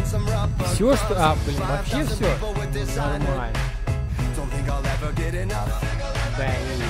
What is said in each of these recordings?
Все, что... А, блин, вообще все нормально. Блин.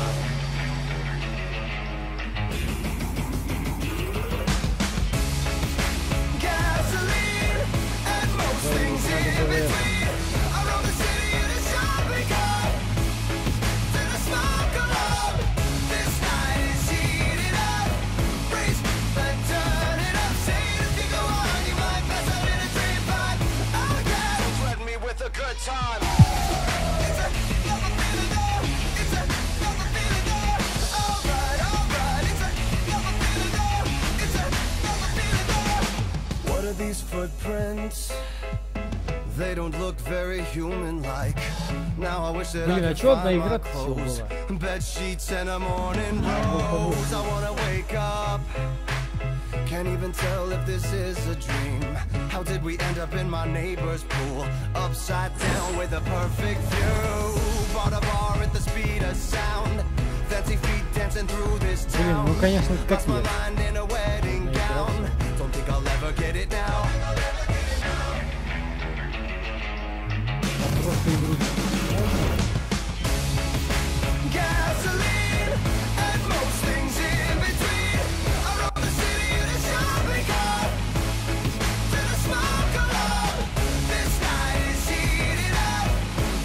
These footprints, they don't look very human-like. Now I wish that I could find my clothes, bed sheets and a morning rose. I wanna wake up, can't even tell if this is a dream. How did we end up in my neighbor's pool, upside down with a perfect view? Bought a bar at the speed of sound, fancy feet dancing through this town. Ну, конечно, Lost my mind in a wedding gown. Don't think I'll ever get it now. Gasoline and most things in between. Around the city in a shopping cart, to the smoke alarm. This night is heating up.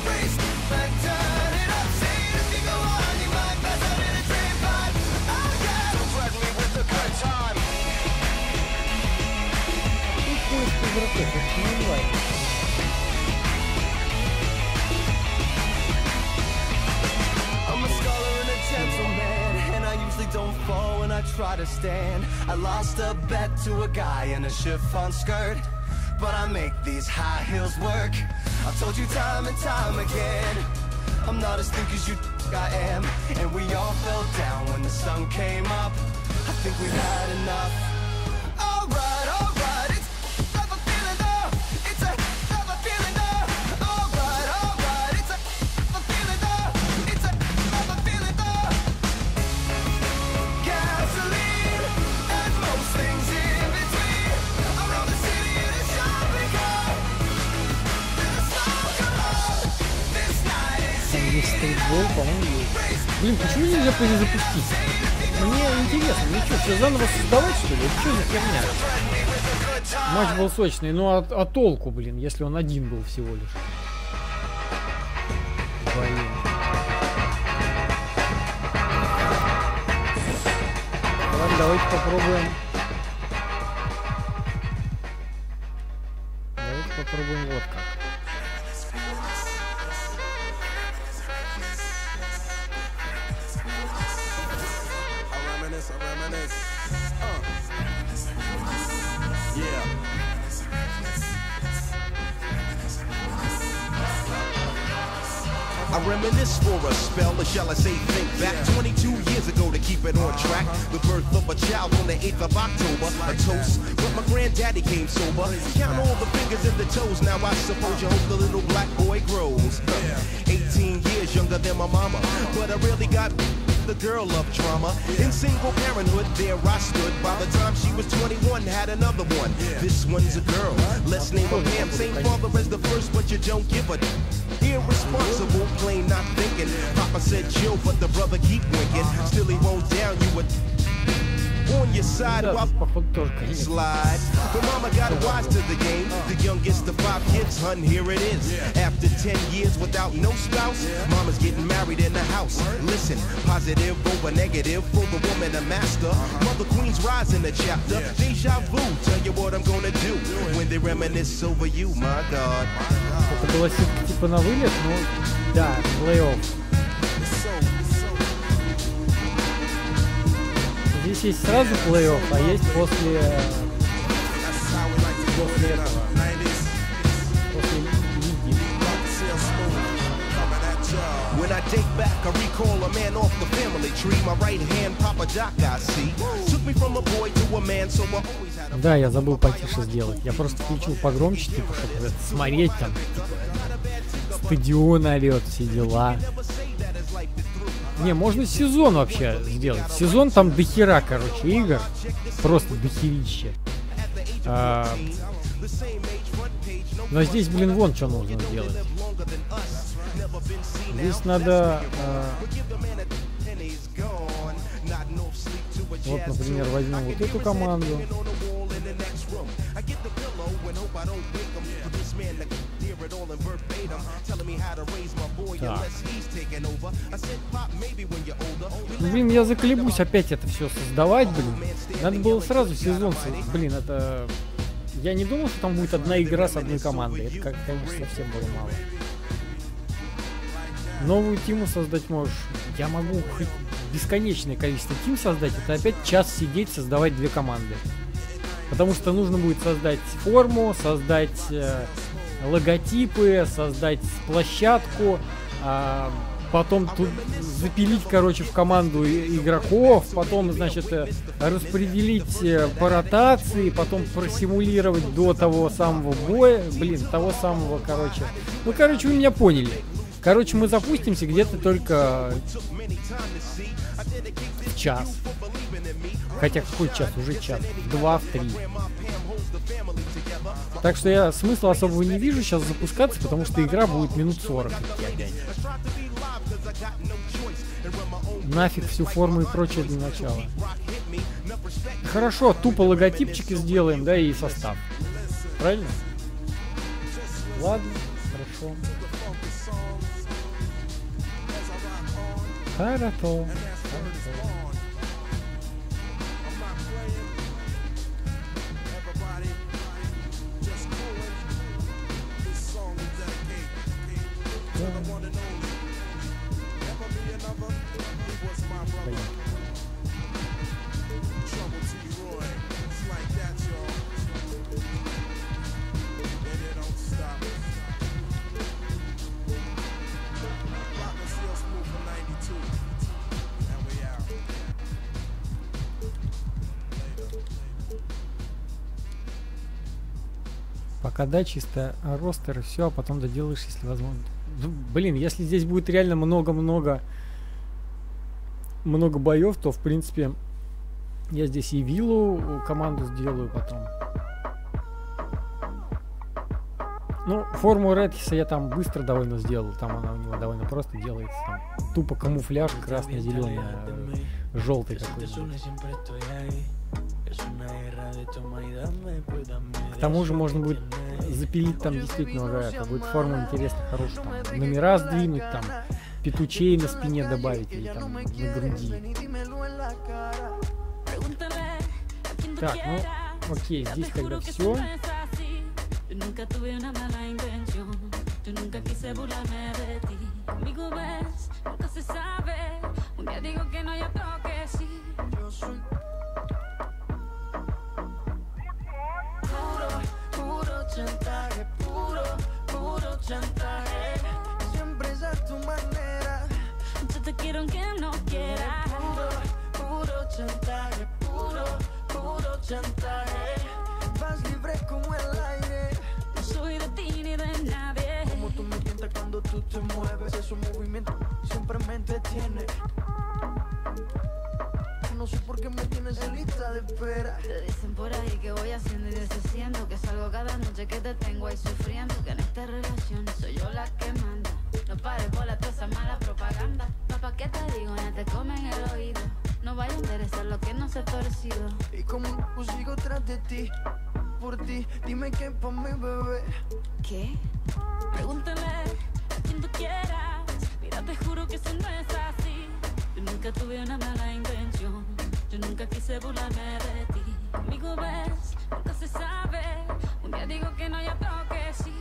Race and turn it up. Say if you go on, you might pass out in a train pipe. Oh yeah, don't threaten me with a good time. I'm a scholar and a gentleman, and I usually don't fall when I try to stand. I lost a bet to a guy in a chiffon skirt, but I make these high heels work. I've told you time and time again, I'm not as thick as you think I am. And we all fell down when the sun came up. I think we've had enough. Alright, alright, it's another feeling though. It's another feeling though. Alright, alright, it's another feeling though. It's another feeling though. Gasoline and most things in between. Around the city in a shopping cart. To the smoke alarm. This night is Стритбол, по-моему, есть. Блин, почему нельзя перезапустить? Мне интересно, ну что, все заново создавать, что ли? Что за херня? Матч был сочный, но а толку, блин, если он один был всего лишь. Блин. Ладно, давайте попробуем. Давайте попробуем вот как. I reminisce for a spell, or shall I say think back 22 years ago to keep it on track. The birth of a child on the 8th of October, a toast, but my granddaddy came sober. Count all the fingers and the toes, now I suppose you hope the little black boy grows. 18 years younger than my mama, but I really got the girl of trauma. In single parenthood, there I stood. By the time she was 21, had another one. This one's a girl, let's name her Pam. Same father as the first, but you don't give a irresponsible, plain not thinking. Papa said chill, but the brother keep winking. Still he won't down you with on your side while slide. But mama got wise to the game. The youngest of 5 kids, hun, here it is. After 10 years without no spouse, mama's getting married in the house. Listen, positive over negative for the woman a master. Mother Queen's rise in the chapter. Deja vu, tell you what I'm gonna do when they reminisce over you, my God. Это было типа на вылет, но да, плей-офф. Здесь есть сразу плей-офф, а есть после этого. После лиги. When I take back, I recall a man off the family tree. My right hand, Papa Doc, I see. Took me from a boy to a man, so I always had a... Да, я забыл потише сделать. Я просто включил погромче, типа, чтобы смотреть там, типа, стадион орёт, все дела. Не, можно сезон вообще сделать. Сезон там дохера, короче, игр. Просто дохерища. Но здесь, блин, вон что нужно сделать. Здесь надо... вот, например, возьмем вот эту команду. Так. Ну, блин, я заколебусь опять это все создавать, блин. Надо было сразу сезон... Блин, это... Я не думал, что там будет одна игра с одной командой. Это, как, конечно, совсем было мало. Новую тиму создать можешь. Я могу хоть бесконечное количество тим создать. Это опять час сидеть, создавать две команды. Потому что нужно будет создать форму, создать логотипы, создать площадку, потом тут запилить, короче, в команду игроков, потом, значит, распределить по ротации, потом просимулировать до того самого боя, блин, того самого, короче. Ну, короче, вы меня поняли. Короче, мы запустимся где-то только в час. Хотя какой час? Уже час. 2, в 3. Так что я смысла особого не вижу сейчас запускаться, потому что игра будет минут 40. Нафиг всю форму и прочее для начала. Хорошо, тупо логотипчики сделаем, да, и состав. Правильно? Ладно, хорошо. Хорошо. Пока да, чисто ростер и все, а потом доделаешь, если возможно. Ну, блин, если здесь будет реально много боев, то в принципе я здесь и виллу команду сделаю потом. Ну, форму Редхиса я там быстро довольно сделал, там она у него довольно просто делается. Там тупо камуфляж красно-зеленый, желтый какой-то. К тому же можно будет запилить там действительно, да, это будет форма интересно, хорошая, там, номера сдвинуть, там, петучей на спине добавить или там на груди. Так, ну, окей, здесь тогда все. Siempre es a tu manera. Yo te quiero aunque no quieras. Puro chantaje, puro chantaje. Vas libre como el aire. No soy de ti ni de nadie. Como tú me tientas cuando tú te mueves. Ese movimiento siempre me entretiene. No sé por qué me tienes en lista de espera. Te dicen por ahí que voy haciendo y deshaciendo, que salgo cada noche que te tengo ahí sufriendo, que en esta relación soy yo la que manda. No pares bola toda esa mala propaganda. Papá, ¿qué te digo? Ya te comen el oído. No vaya a interesar lo que no se ha torcido. Y como sigo tras de ti, por ti, dime qué pa' mi bebé. ¿Qué? Pregúntale a quien tú quieras. Mira, te juro que eso no es así. Yo nunca tuve una mala intención. Yo nunca quise burlarme de ti. Conmigo ves, nunca se sabe. Un día digo que no, ya toque sí.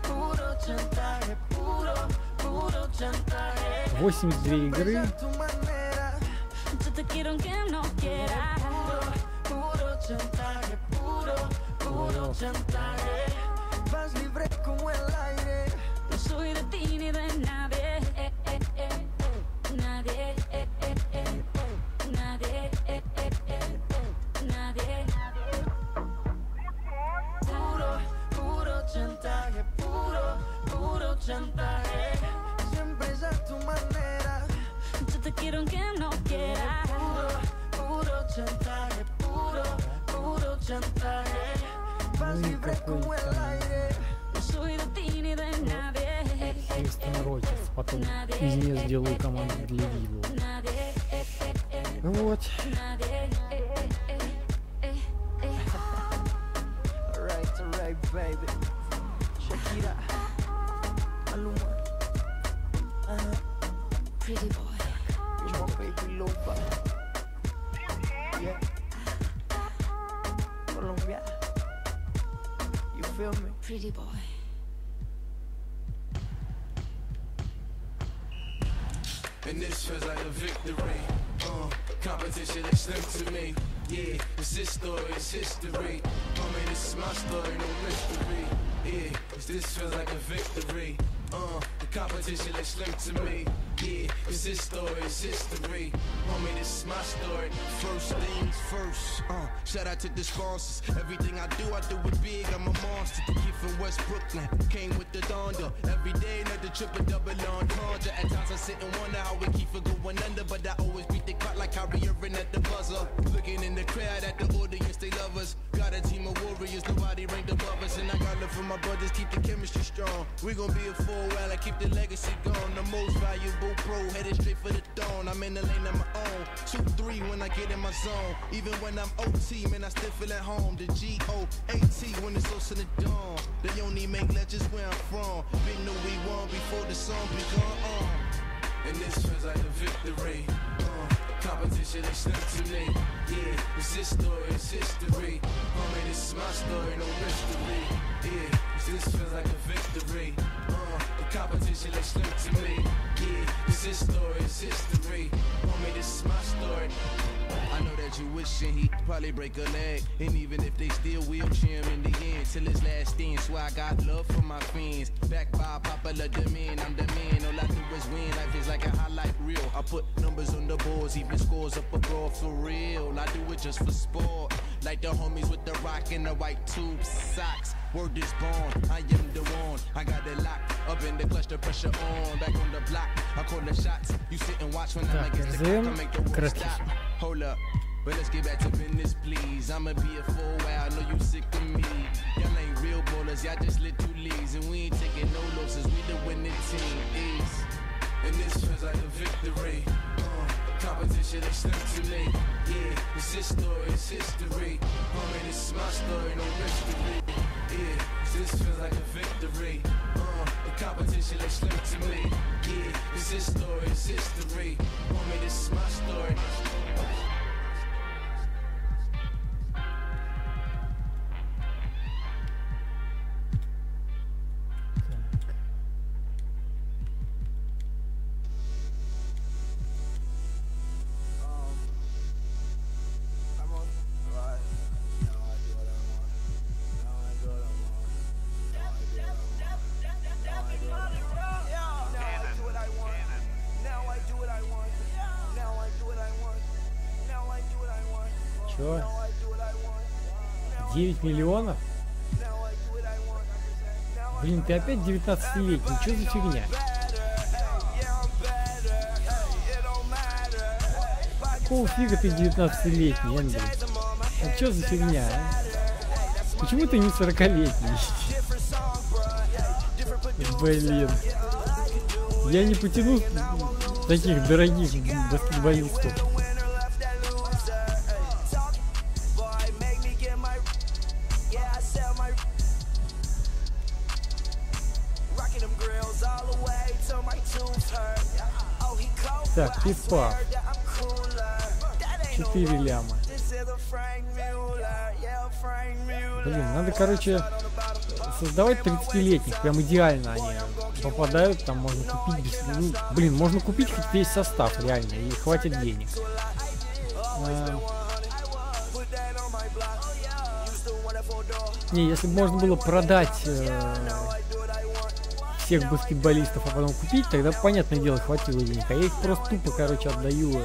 Puro chantaje, puro chantaje. 82 игры. Yo te quiero aunque no quieras. Puro chantaje, puro chantaje. Vas libre como el aire. No soy de ti ni de nadie. Nadie. Nadie. Nadie. Puro chantaje, puro chantaje. Siempre es a tu manera. Yo te quiero aunque no quieras. Ну и какой-то Рокерс. Потом из нее сделаю команду для видео. Вот. Alright, baby. Shakira. Maluma. Pretty boy. You're my baby lover. Yeah. Colombia. You feel me? Pretty boy. And this feels like a victory. Competition is slim to me. Yeah, it's this story, it's history. Homie, this is my story, no mystery. Yeah, this feels like a victory. The competition is slim to me. Yeah, it's this story, it's history. Homie, this is my story. First things first. Shout out to the sponsors. Everything I do it big. I'm a monster. The kid from West Brooklyn came with the thunder. Every day, another triple double entendre. At times I sit and wonder how we keep it going under, but I always beat the clock like Kyrie Irving at the buzzer. Looking in the crowd at the audience, they love us. Got a team of warriors, nobody ranked above us, and I got love for my brothers, keep the chemistry strong. We gon' be a full while I keep the legacy going. The most valuable pro, headed straight for the throne. I'm in the lane of my own. 2-3 when I get in my zone. Even when I'm OT, man, I still feel at home. The G-O-A-T when it's close to the dawn. They only make legends where I'm from. Been knew we won before the song begun. And this feels like a victory. Competition is slim to me. Yeah, it's this story, it's history. Homie, this is my story, no mystery. Yeah, this feels like a victory. The competition is slim to me. Yeah, it's this story, it's history. Homie, this is my story. I know that you wishing he'd probably break a leg. And even if they still wheelchair him in the end, till his last stand. So I got love for my fans. Backed by popular demand, I'm the man. All I do is win, life is like a highlight reel. I put numbers on the boards, even scores up abroad for real. I do it just for sport. Like the homies with the rock and the white tube socks. Word is born, I am the one. I got it locked up in the clutch, the pressure on. Back on the block, I call the shots. You sit and watch when I get the clock, I make the world stop. Hold up, but let's get back to business, please. I'ma be a full while, I know you sick of me. Y'all ain't real ballers, y'all just lit 2 leads. And we ain't taking no losses, we the winning team is. And this feels like a victory. Competition is slim to me. Yeah, it's this story, it's history. Homie, this is my story, no mystery. Yeah, this feels like a victory. The competition is slim to me. Yeah, it's this story, it's history. Homie, this is my story. Чё? 9 миллионов? Блин, ты опять 19-летний, чё за фигня? Какого фига ты 19-летний, Эндрю? А чё за фигня, а? Почему ты не 40-летний? Блин. Я не потяну таких дорогих баскетболистов. Так, пипа. 4 ляма. Блин, надо, короче, создавать 30-летних. Прям идеально они попадают. Там можно купить без... Ну, блин, можно купить хоть весь состав, реально. И хватит денег. Не, если бы можно было продать всех баскетболистов, а потом купить, тогда, понятное дело, хватило денег. А я их просто тупо, короче, отдаю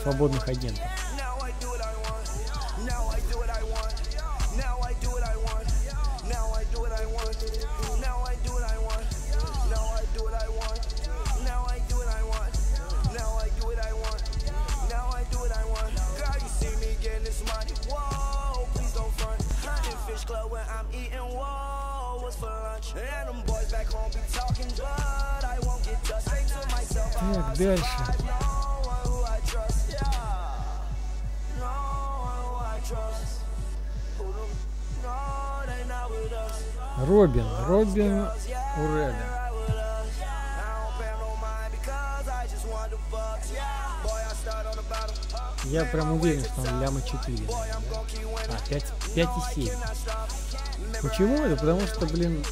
свободных агентов. Club when I'm дальше. Робин Уревен. Я прям уверен, что он ляма 4. А, 5,7. Почему это? Потому что, блин...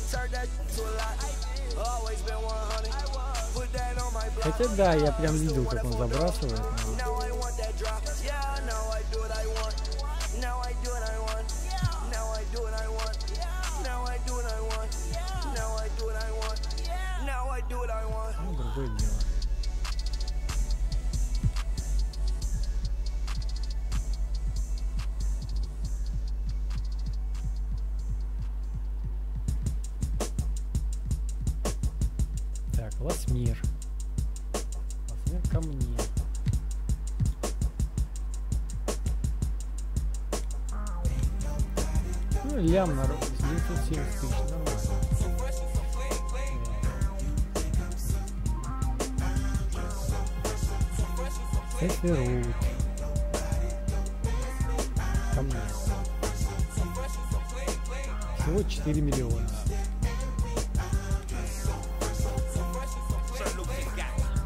Хотя да, я прям видел, как он забрасывает. Ну, другое дело. Так, Ласмир. Ласмир ко мне. Ну, лям на 970 тысяч, нормально. Эфирут. Ко мне. Всего 4 миллиона.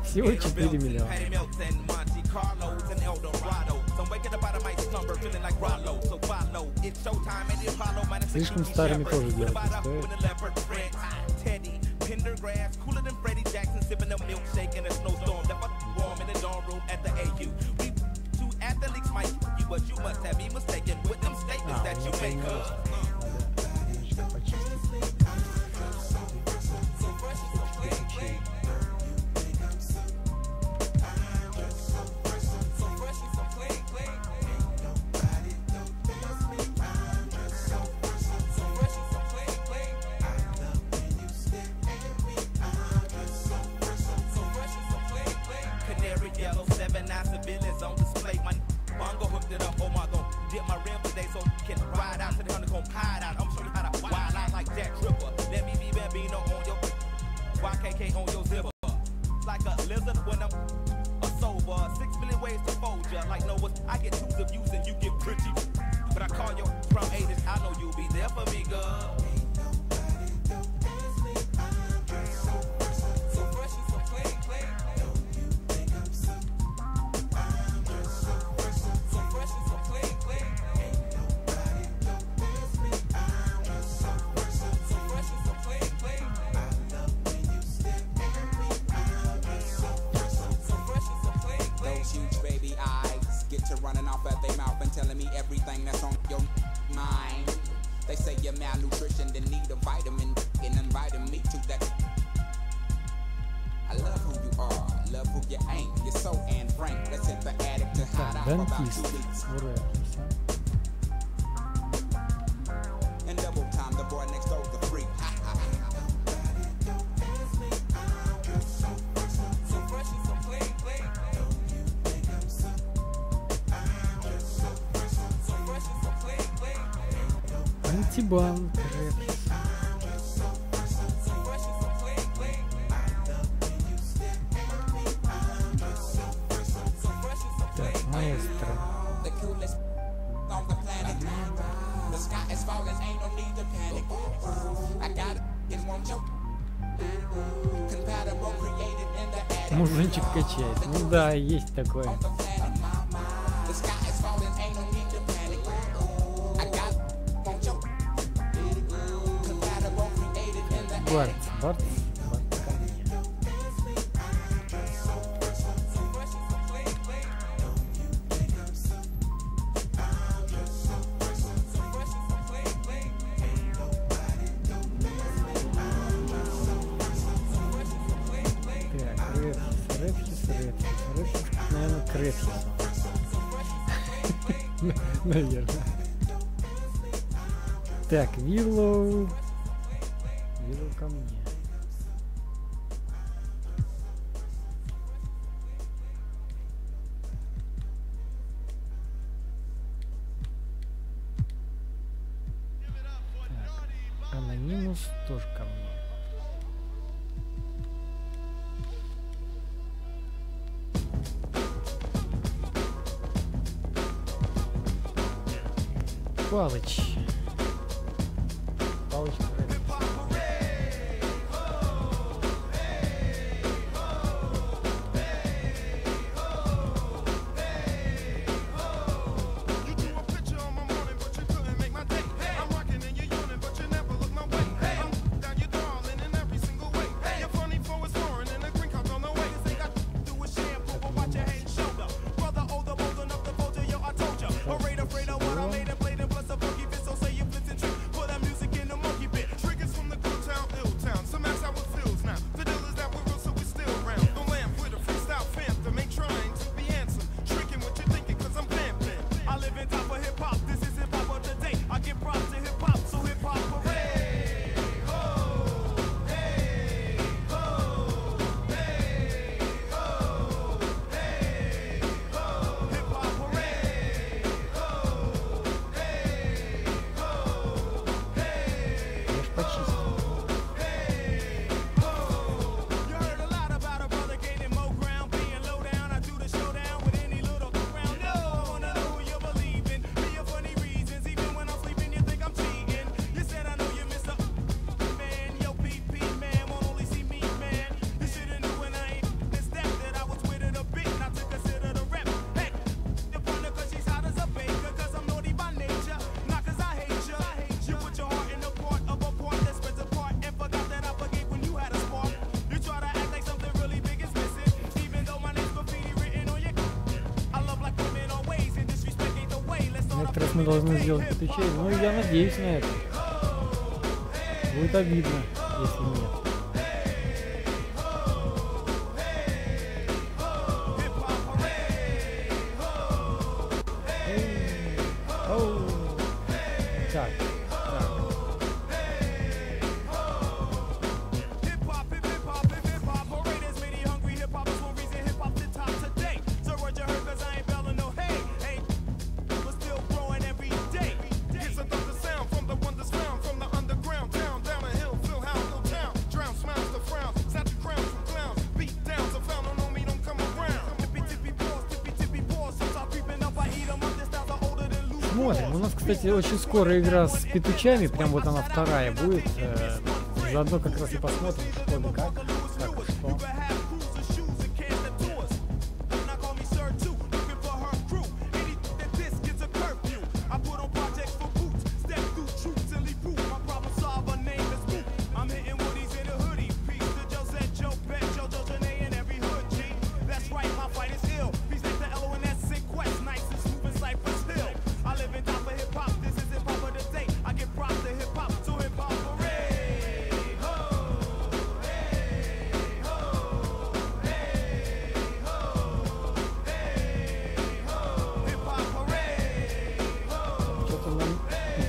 Всего 4 миллиона. Слишком старыми тоже делать не стоит. Антибан. Так, маэстро. Мужичек качает. Ну да, есть такое. Барт ко мне. Так, Рэпхис, наверное, Крэпхис. Наверное. Так, Виллоу ко мне. Так, Arminiys тоже ко мне. Палыч. Палыч. Раз мы должны сделать петучей, ну я надеюсь на это. Будет обидно, если нет. Так. Смотрим. У нас, кстати, очень скоро игра с петучами, прям вот она вторая будет. Заодно как раз и посмотрим, что да как и что.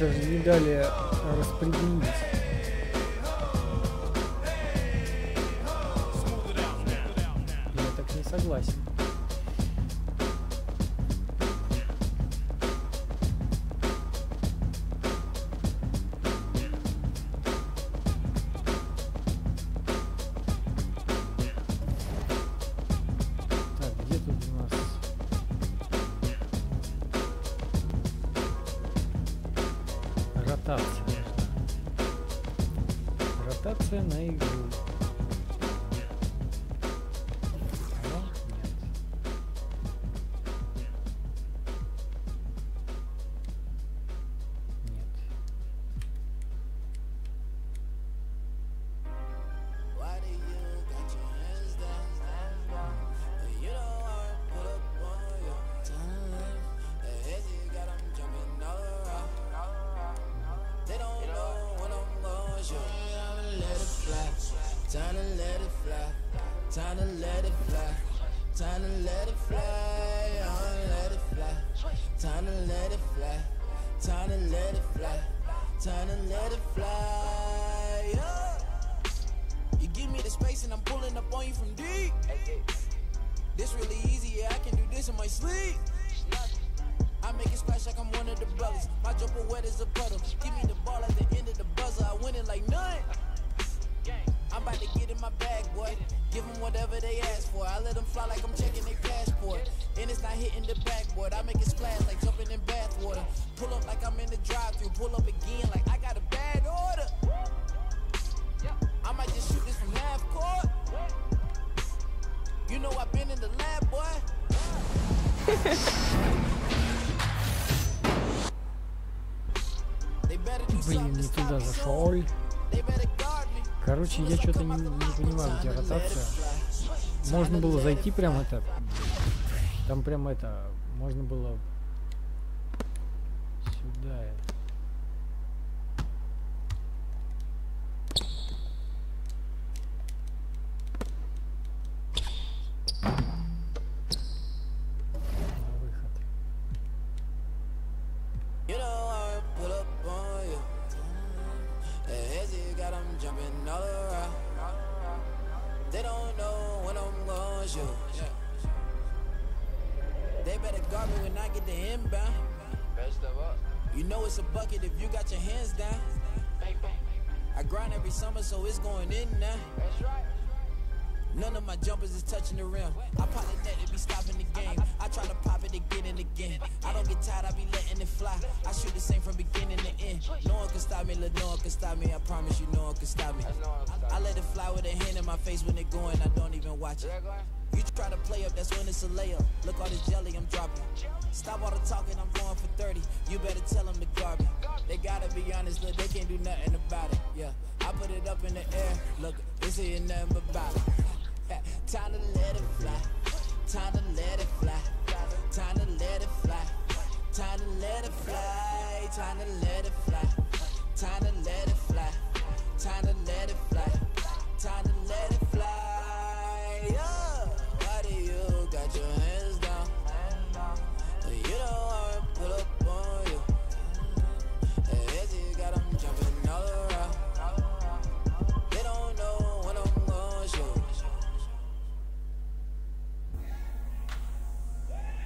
Даже не дали распределить. Я так не согласен. Так, где тут у нас? Ротация на игру. Time to let it fly, time to let it fly, time to let it fly, let it fly, time to let it fly, time to let it fly, time to let it fly, yeah. You give me the space and I'm pulling up on you from deep. This really easy, yeah, I can do this in my sleep. I make it splash like I'm one of the brothers. My jumper wet as a puddle. Give me the ball at the end of the buzzer. I win it like none. I'm about to get in my bag, boy. Give them whatever they ask for. I let them fly like I'm checking their passport. And it's not hitting the backboard. I make it splash like jumping in bathwater. Pull up like I'm in the drive-thru. Pull up again like I got a bad order. I might just shoot this from half court. You know I've been in the lab, boy. Блин, не туда зашел. Короче, я что-то не понимаю, где ротация. Можно было зайти прям это. Там прям это. Можно было сюда. You know it's a bucket if you got your hands down. I grind every summer, so it's going in now. That's right. None of my jumpers is touching the rim. I pop the net to be stopping the game. I try to pop it again and again. I don't get tired, I be letting it fly. I shoot the same from beginning to end. No one can stop me, no one can stop me. I promise you, no one can stop me. I let it fly with a hand in my face when it going. I don't even watch it. You try to play up, that's when it's a layup. Look all this jelly I'm dropping. Stop all the talking, I'm going for 30. You better tell them to guard me. They gotta be honest, look, they can't do nothing about it. Yeah, I put it up in the air. Look, this ain't nothing but about it. Time to let it fly. Time to let it fly. Time to let it fly. Time to let it fly. Time to let it fly. Time to let it fly. Time to let it fly. Time to let it fly. Yeah. Why do you got your hands down? You don't want to pull up on you. As you got them jumping all around. They don't know when I'm gonna show.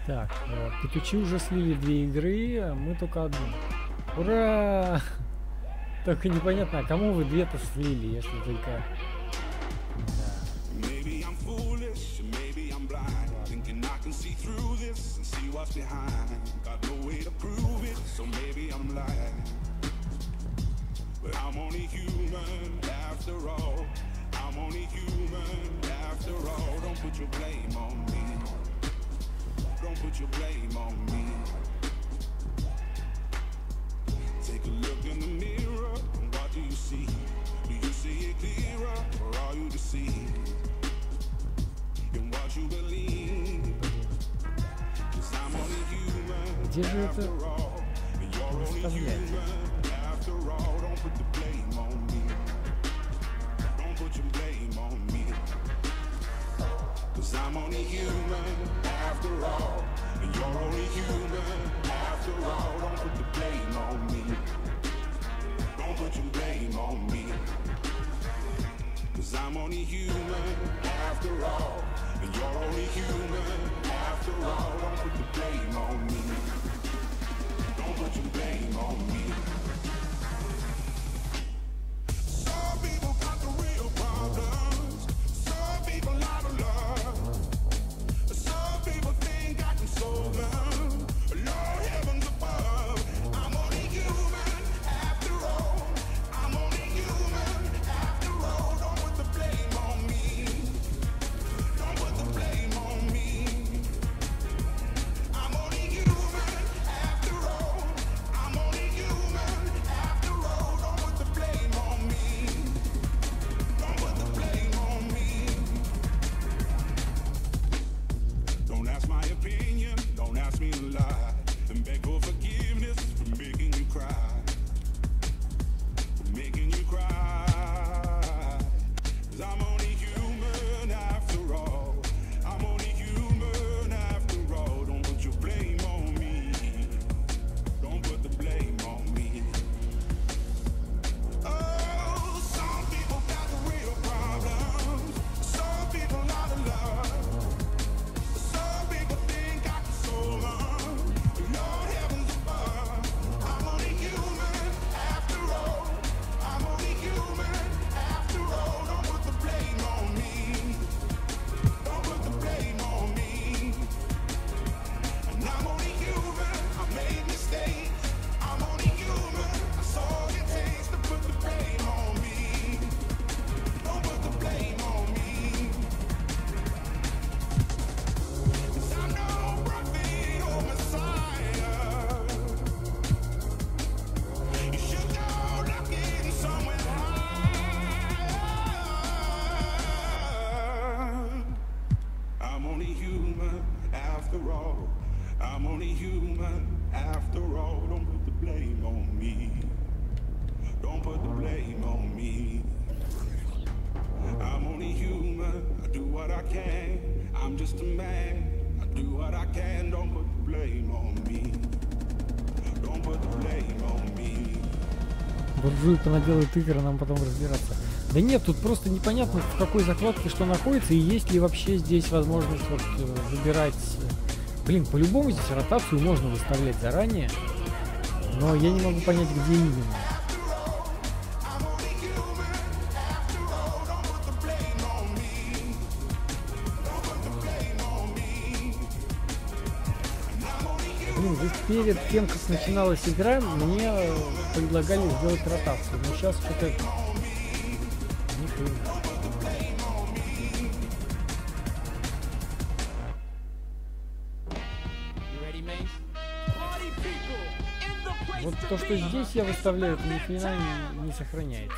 Так, петучи уже слили 2 игры, а мы только одну. Ура! Только непонятно, а кому вы 2-то слили, если только... Don't put your blame on me. Take a look in the mirror, and what do you see? Do you see it clearer, or are you deceived in what you believe? 'Cause I'm only human after all, and you're only human after all. Don't put the blame on me. Don't put your blame on me. 'Cause I'm only human after all, and you're only human after all. Don't put the blame on me. Don't put your blame on me. 'Cause I'm only human after all, and you're only human after all. Don't put the blame on me. Don't put your blame on me. Some people got the real problems. Some people out of love. Some people think I can solve them. Lord heavens above, I'm only human after all. I'm only human after all. Don't put the blame on me. Don't put the blame on me. I'm only human after all. I'm only human after all. Don't put the blame on me. Don't put the blame on me. Don't ask my opinion, don't ask me to lie, and beg for forgiveness for making you cry, for making you cry. 'Cause I'm only human after all. I'm only human after all. Don't put your blame on me. Don't put the blame on me. Oh, some people got the real problems. Some people out of love. Some people think I can solve them. Don't put the blame on me. I'm only human. I do what I can. I'm just a man. I do what I can. Don't put the blame on me. Don't put the blame on me. Буржуйка наделает игры, нам потом разбираться. Да нет, тут просто непонятно, в какой закладке что находится, и есть ли вообще здесь возможность вот выбирать. Блин, по-любому здесь ротацию можно выставлять заранее, но я не могу понять, где именно. Блин, здесь перед тем, как начиналась игра, мне предлагали сделать ротацию, но сейчас что-то... Вот то, что здесь я выставляю, это ни хрена не сохраняется.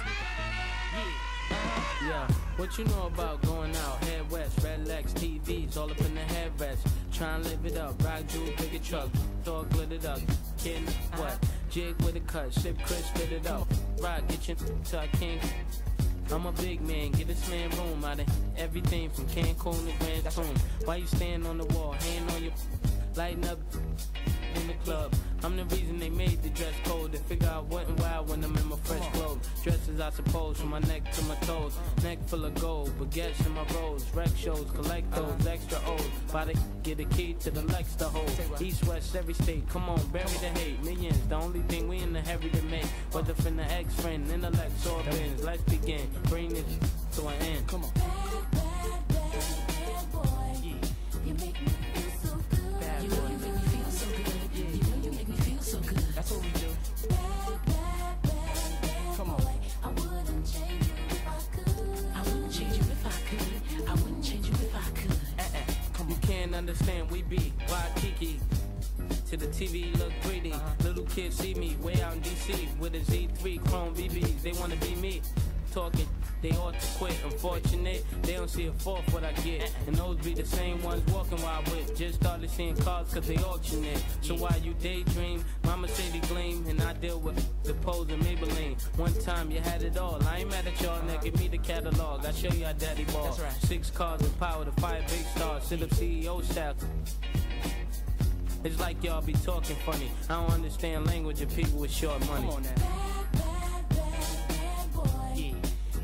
Yeah, what you know about going out, head west, red legs, TVs, all up in the headrest. Try and live it up, rock jewel, bigger truck, dog glittered up, kidding, what? Jig with a cut, slip crisp, spit it up. Rock, get your so I can't. I'm a big man, get this man room out of everything from Cancun to Grand Tune. Why you stand on the wall, hand on your, lighting up in the club. I'm the reason they made the dress code. They figure out what and why when I'm in my fresh clothes. Dresses I suppose from my neck to my toes. Neck full of gold, baguettes in my rolls. Rec shows, collect those extra O's. By the get a key to the Lex to hold. East, west, every state, come on, bury the hate. Millions, the only thing we in the hurry to make. Whether from the ex-friend, intellect, or bins. Let's begin, bring this to an end. Come on. Bad boy, you make me feel so good. Bad You boy. know you make me feel so good. You know you make me feel so good. That's what we do. Bad Come on. boy. I wouldn't change you if I could. I wouldn't change you if I could. I wouldn't change you if I could. You can't understand, we be Waikiki. To the TV look greedy. Little kids see me way out in DC with a Z3 Chrome BBs. They wanna be me. Talking, they ought to quit. Unfortunate, they don't see a fourth what I get. And those be the same ones walking while I whip. Just started seeing cars cause they auction it. So while you daydream, mama say they gleam. And I deal with the pose and Maybelline. One time you had it all. I ain't mad at y'all, now give me the catalog. I show you how daddy ball. That's right. 6 cars and power to 5 big stars. Sit up CEO style. It's like y'all be talking funny. I don't understand language of people with short money. Come on now. Bad boy. Yeah.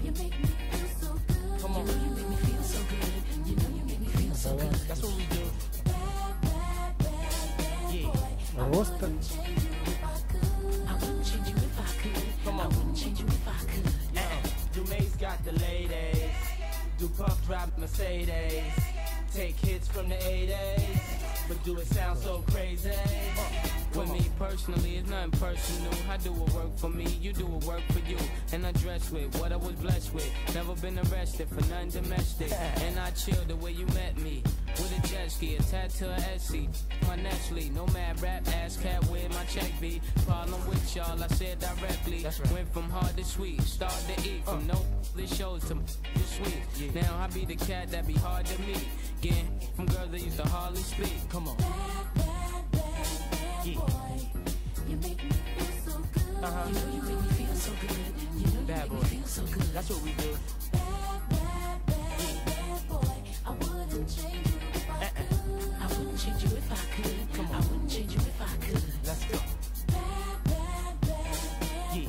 You make me feel so good. Come on. You know you make me feel so good. You know you make me feel so good. That's what we do. Yeah. Роста. I wouldn't change you if I could. Come on. I wouldn't change you if I could. Dumay's got the ladies. Do puff drop Mercedes. Take hits from the 80s. But do it sound so crazy? With me personally, it's nothing personal. I do what work for me, you do what work for you. And I dress with what I was blessed with. Never been arrested for nothing domestic. And I chill the way you met me. With a jet ski, a tattoo, a Etsy. My Nestle, no mad rap, ass cat, where my check be. Problem with y'all, I said directly. Went from hard to sweet, start to eat. From no this shows to sweet. Now I be the cat that be hard to meet. Getting from girls that used to hardly speak. Come on. Bad boy. You make me feel so good. You know you make me feel so good. You know you Bad make me boy. feel so good. That's what we do. Bad boy. I wouldn't change you if I could. I wouldn't change you if I could. Come on. I wouldn't change you if I could. Let's go. Bad boy.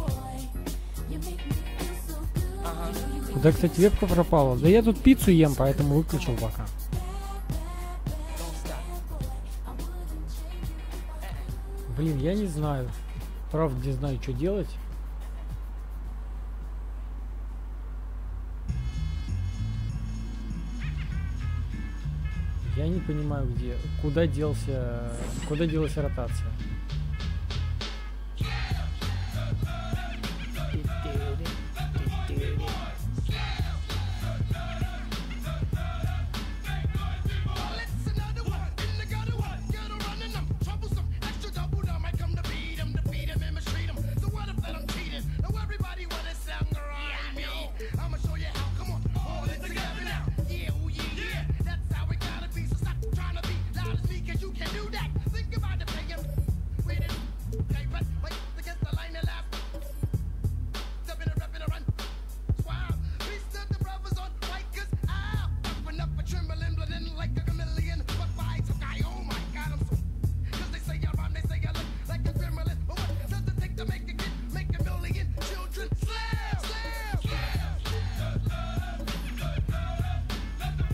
You make me feel so good. You know you make Куда, кстати, вебка пропала? Да я тут пиццу ем, поэтому выключил пока. Блин, я не знаю. Правда, не знаю, что делать. Я не понимаю, где, куда делась ротация.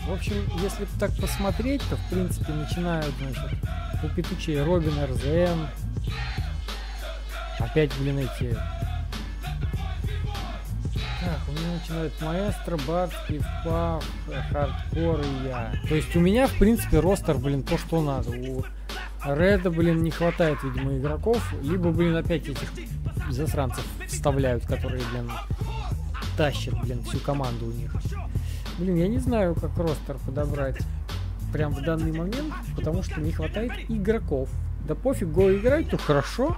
В общем, если так посмотреть, то, в принципе, начинают, значит, у Петучей Робин РЗМ. Опять, блин, эти... Так, у меня начинают Маэстро, Барский, Пав, Хардкор и я. То есть у меня, в принципе, ростер, блин, то, что надо. У Реда, блин, не хватает, видимо, игроков. Либо, блин, опять этих засранцев вставляют, которые, блин, тащат, блин, всю команду у них. Блин, я не знаю, как ростер подобрать прям в данный момент, потому что не хватает игроков. Да пофиг, го играть, то хорошо.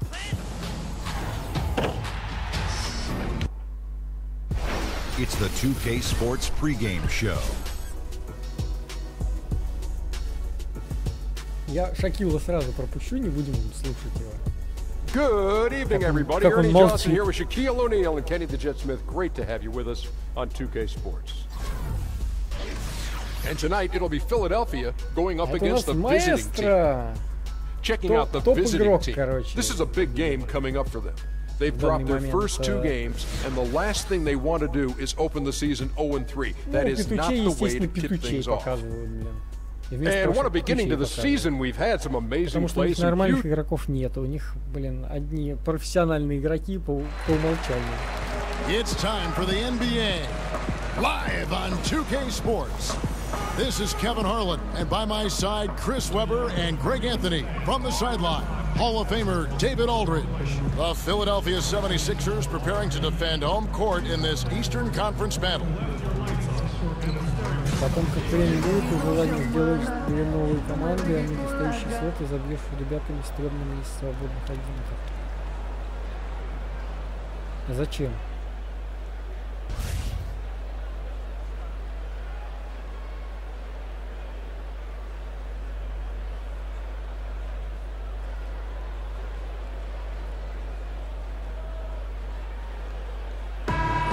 It's the 2K Sports pregame show. Я Шакила сразу пропущу, не будем слушать его. Good evening, everybody. Ernie Johnson here with Shaquille O'Neal and Kenny the Jet Smith. Great to have you with us on 2K Sports. And tonight it'll be Philadelphia going up against the visiting team. Checking out the visiting team. This is a big game coming up for them. They've dropped their first 2 games, and the last thing they want to do is open the season 0-3. That is not the way to kick things off. And what a beginning to the season we've had. Some amazing plays. Потому что нормальных игроков нет. У них, блин, одни профессиональные игроки по умолчанию. It's time for the NBA. Live on 2K Sports. This is Kevin Harlan, and by my side, Chris Webber and Greg Anthony from the sideline. Hall of Famer David Aldridge. The Philadelphia 76ers preparing to defend home court in this Eastern Conference battle. Потом, как время будет, и желание сделать 2 новые команды, они достающие свет и забьешь ребятами стрёмными из свободных одиноков. Зачем?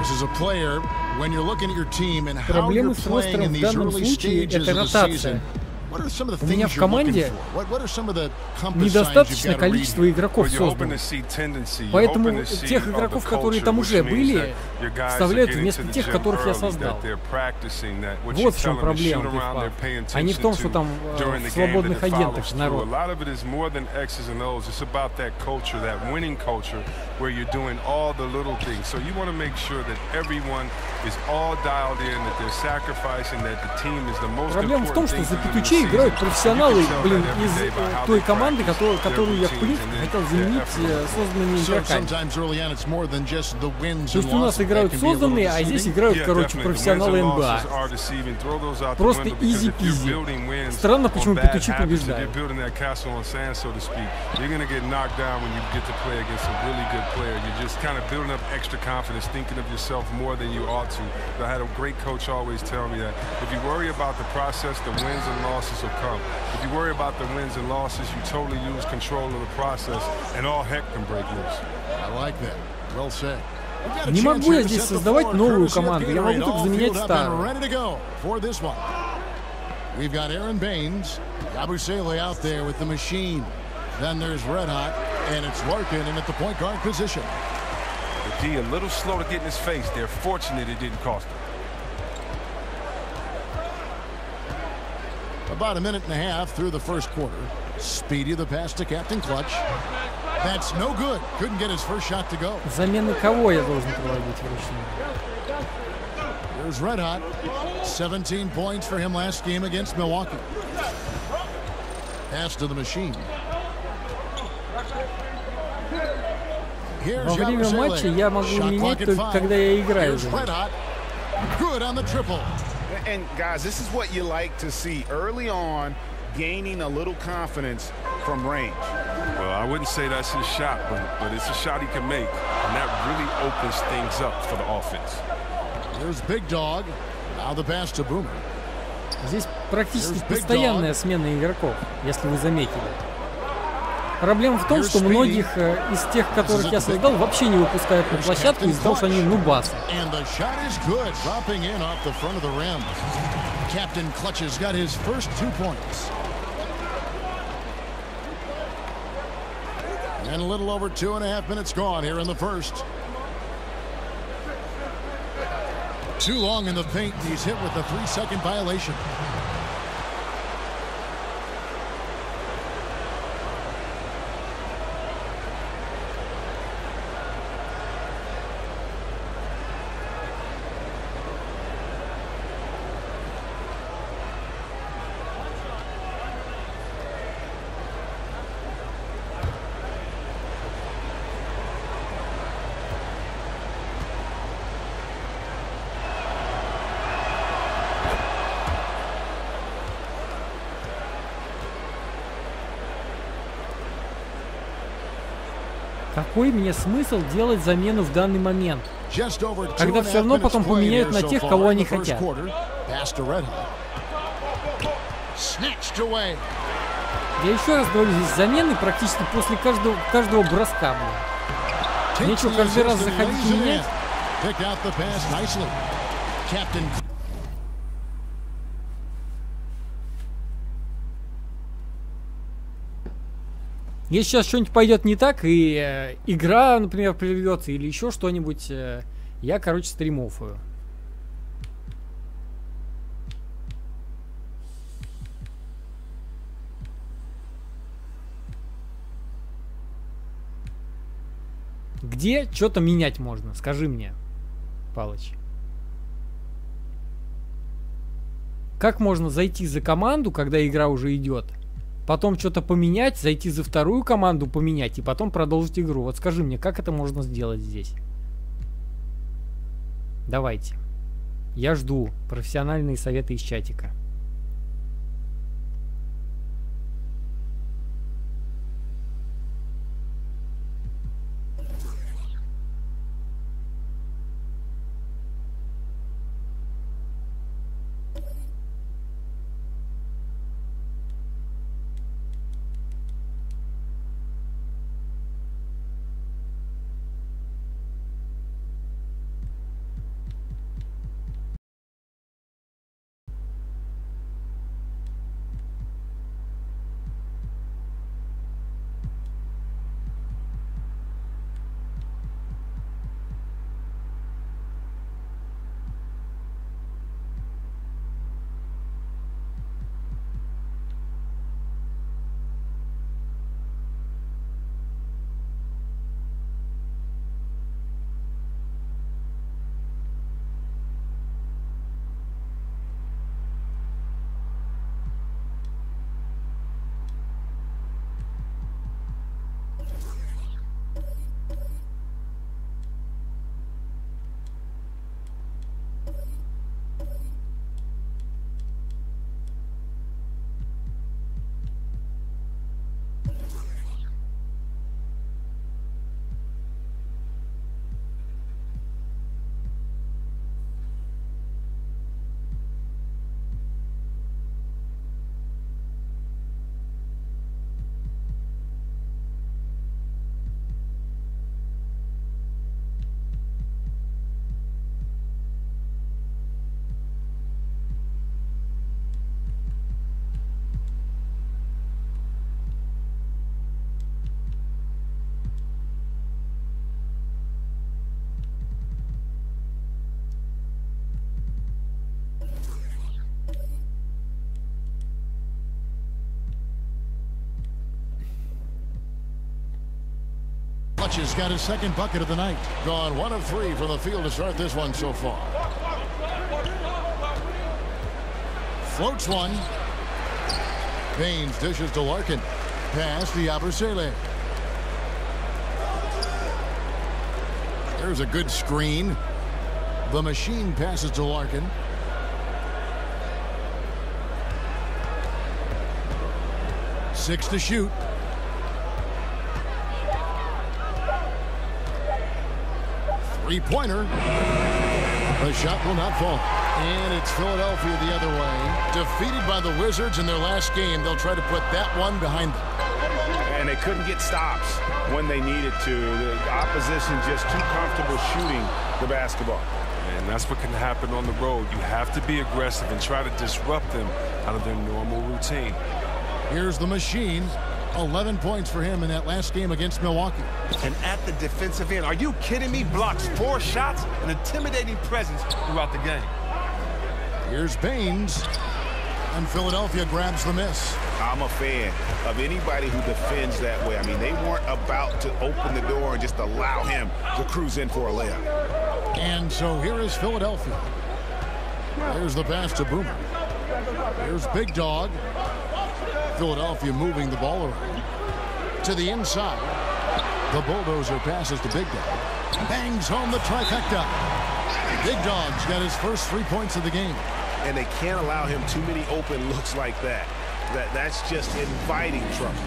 As a player, when you're looking at your team and how you're playing in these early stages of the season, what are some of the things you're looking for? What are some of the compass signs you've got to read? Недостаточное количество игроков создано. Поэтому тех игроков, которые там уже были, вставляют вместо тех, которых я создал. Вот в чем проблема, а не в том, что там в свободных агентах народ. Where you're doing all the little things. So you want to make sure that everyone is all dialed in, that they're sacrificing, that the team is the most important. Проблема в том, что за Петучей играют профессионалы, блин, из той команды, которую я, в принципе, хотел заменить созданными игроками. То есть у нас играют созданные, а здесь играют, короче, профессионалы НБА. Просто изи-пизи. Странно, почему Петучей побеждает. Player. You're just kind of building up extra confidence, thinking of yourself more than you ought to. I had a great coach always tell me that if you worry about the process, the wins and losses will come. If you worry about the wins and losses, you totally lose control of the process, and all heck can break loose. I like that. Well said. Не могу я здесь создавать новую команду, я могу только заменять старую. We've got Aaron Baines, Yabusele out there with the machine. Then there's Red Hot, and it's Larkin in at the point guard position. The D a little slow to get in his face. They're fortunate it didn't cost him. About a minute and a half through the first quarter. Speedy the pass to Captain Clutch. That's no good. Couldn't get his first shot to go. Замены кого я должен проводить вручную? Here's Red Hot. 17 points for him last game against Milwaukee. Pass to the machine. Во время матча я могу менять только когда я играю. Good on the triple. And guys, this is what you like to see early on, gaining a little confidence from range. Well, I wouldn't say that's his shot, but it's a shot he can make, and that really opens things up for the offense. Here's Big Dog. Now the pass to Boomer. Здесь практически постоянная смена игроков, если вы заметили. Проблема в том, что многих из тех, которых я создал, вообще не выпускают на площадку из-за того, что они нубасы. And a little over 2.5 minutes gone here in the first. Too long in the paint. He's hit with a 3-second violation. Какой мне смысл делать замену в данный момент, когда все равно потом поменяют на тех, кого они хотят? Я еще раз говорю, здесь замены практически после каждого броска. Мне что, каждый раз заходить и менять? Если сейчас что-нибудь пойдет не так, и игра, например, прервется, или еще что-нибудь, я, короче, стримофаю. Где что-то менять можно? Скажи мне, Палыч. Как можно зайти за команду, когда игра уже идет, потом что-то поменять, зайти за вторую команду, поменять, и потом продолжить игру? Вот скажи мне, как это можно сделать здесь? Давайте. Я жду профессиональные советы из чатика. Has got his second bucket of the night. Gone 1 of 3 from the field to start this one so far. Floats one. Baines dishes to Larkin. Pass to Yabusele. There's a good screen. The machine passes to Larkin. Six to shoot. Three-pointer. The shot will not fall. And it's Philadelphia the other way. Defeated by the Wizards in their last game. They'll try to put that one behind them. And they couldn't get stops when they needed to. The opposition just too comfortable shooting the basketball. And that's what can happen on the road. You have to be aggressive and try to disrupt them out of their normal routine. Here's the machine. 11 points for him in that last game against Milwaukee. And at the defensive end, are you kidding me? Blocks 4 shots, an intimidating presence throughout the game. Here's Baines, and Philadelphia grabs the miss. I'm a fan of anybody who defends that way. I mean, they weren't about to open the door and just allow him to cruise in for a layup. And so here is Philadelphia. There's the pass to Boomer. Here's Big Dog. Philadelphia moving the ball around to the inside. The bulldozer passes to Big Dog. Bangs home the trifecta. Big Dog's got his first 3 points of the game. And they can't allow him too many open looks like that. that's just inviting trouble.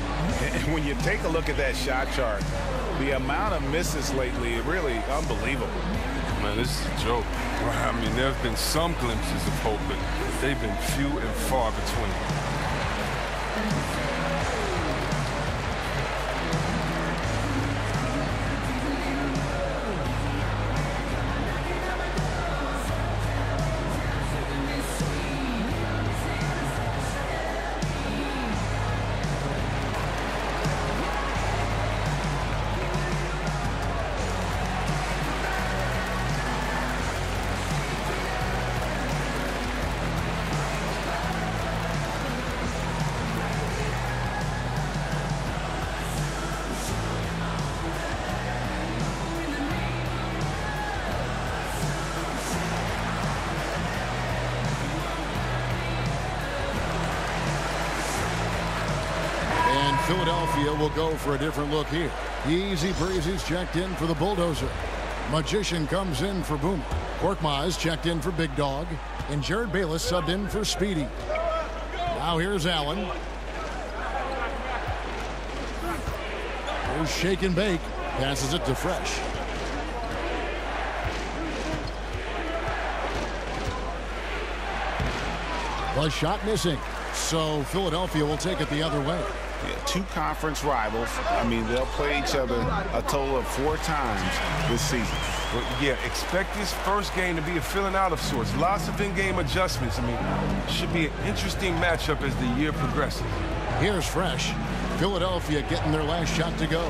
And when you take a look at that shot chart, the amount of misses lately, really unbelievable. Man, this is a joke. I mean, there have been some glimpses of hope, but they've been few and far between. Philadelphia will go for a different look here. Easy Breezy's checked in for the Bulldozer. Magician comes in for Boom. Korkmaz checked in for Big Dog. And Jared Bayless subbed in for Speedy. Now here's Allen. Here's Shake and Bake. Passes it to Fresh. The shot missing. So Philadelphia will take it the other way. Yeah, two conference rivals. I mean, they'll play each other a total of 4 times this season. Well, yeah, expect this first game to be a filling out of sorts. Lots of in-game adjustments. I mean, it should be an interesting matchup as the year progresses. Here's Fresh. Philadelphia getting their last shot to go.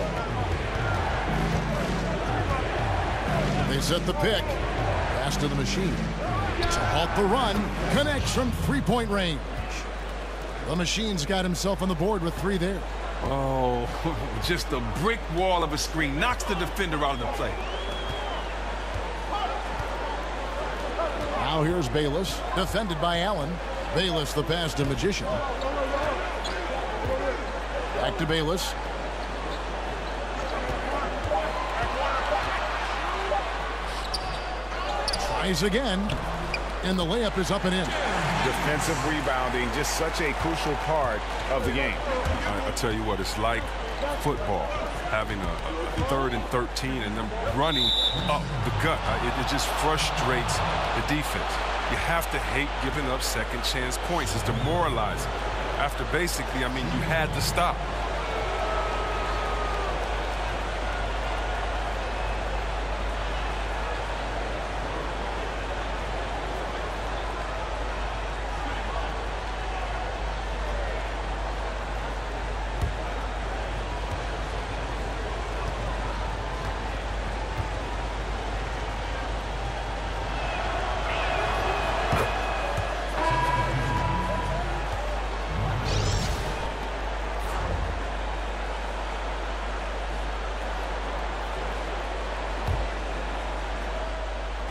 They set the pick. Pass to the machine. To halt the run. Connects from three-point range. The machine's got himself on the board with 3 there. Oh, just a brick wall of a screen. Knocks the defender out of the play. Now here's Bayless, defended by Allen. Bayless the pass to Magician. Back to Bayless. Tries again. And the layup is up and in. Defensive rebounding, just such a crucial part of the game. I tell you what, it's like football, having a 3rd and 13 and them running up the gut. It just frustrates the defense. You have to hate giving up second chance points. It's demoralizing. After basically, I mean, you had to stop.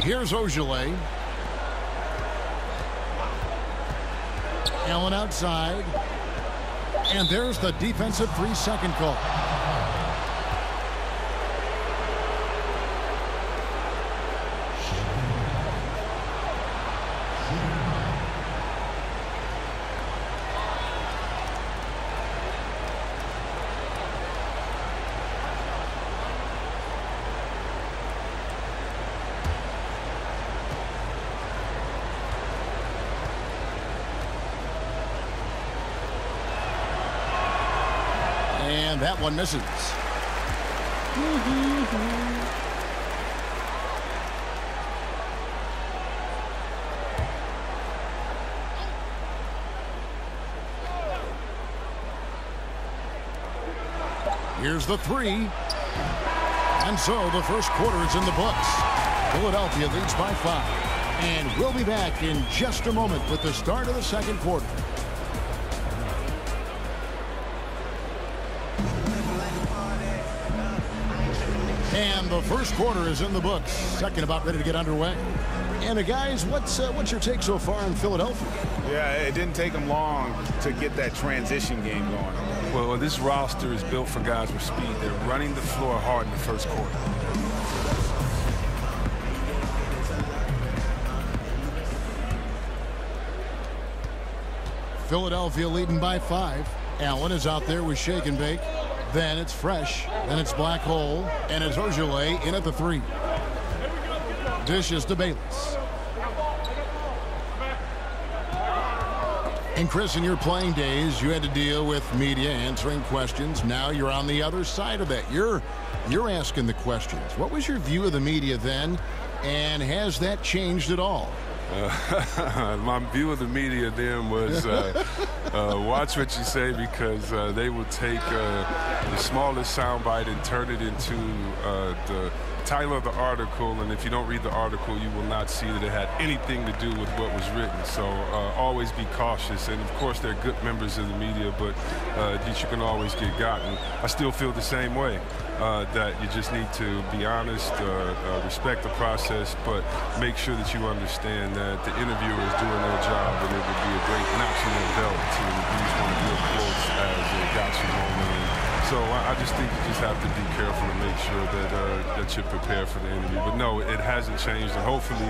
Here's Ojale. Allen outside. And there's the defensive 3-second call. And that one misses. Here's the 3. And so the first quarter is in the books. Philadelphia leads by 5. And we'll be back in just a moment with the start of the second quarter. And the first quarter is in the books. Second about ready to get underway. And guys, what's your take so far in Philadelphia? Yeah, it didn't take them long to get that transition game going. Well, this roster is built for guys with speed. They're running the floor hard in the first quarter. Philadelphia leading by 5. Allen is out there with shake and bake. Then it's Fresh. Then it's Black Hole. And it's Ojeleye in at the 3. Dishes to Bayless. And Chris, in your playing days, you had to deal with media answering questions. Now you're on the other side of that. You're asking the questions. What was your view of the media then, and has that changed at all? My view of the media then was watch what you say, because they will take the smallest soundbite and turn it into the title of the article, and if you don't read the article, you will not see that it had anything to do with what was written. So always be cautious, and of course they're good members of the media, but you can always get gotten. I still feel the same way, that you just need to be honest, respect the process, but make sure that you understand that the interviewer is doing their job, and it would be a great notch in their belt to use one of your quotes as a gotcha moment. So I just think you just have to be careful and make sure that you're prepared for the interview. But no, it hasn't changed, and hopefully,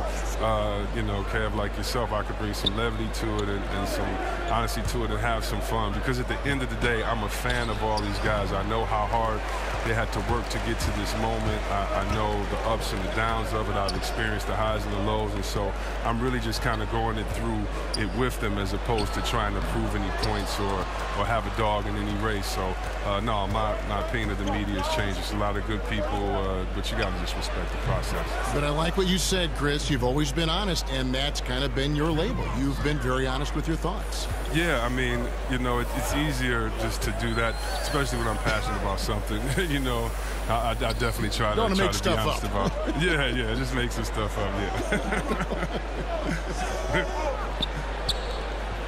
you know, Kev, like yourself, I could bring some levity to it and some honesty to it and have some fun. Because at the end of the day, I'm a fan of all these guys. I know how hard they had to work to get to this moment. I know the ups and the downs of it. I've experienced the highs and the lows, and so I'm really just kind of going through it with them, as opposed to trying to prove any points or have a dog in any race. So no, my opinion of the media has changed. There's a lot of good people, but you got to just respect the process. But I like what you said, Chris. You've always been honest, and that's kind of been your label. You've been very honest with your thoughts. Yeah, I mean, you know, it's easier just to do that, especially when I'm passionate about something. You know, I definitely try to be honest about it. Yeah, just make some stuff up, yeah.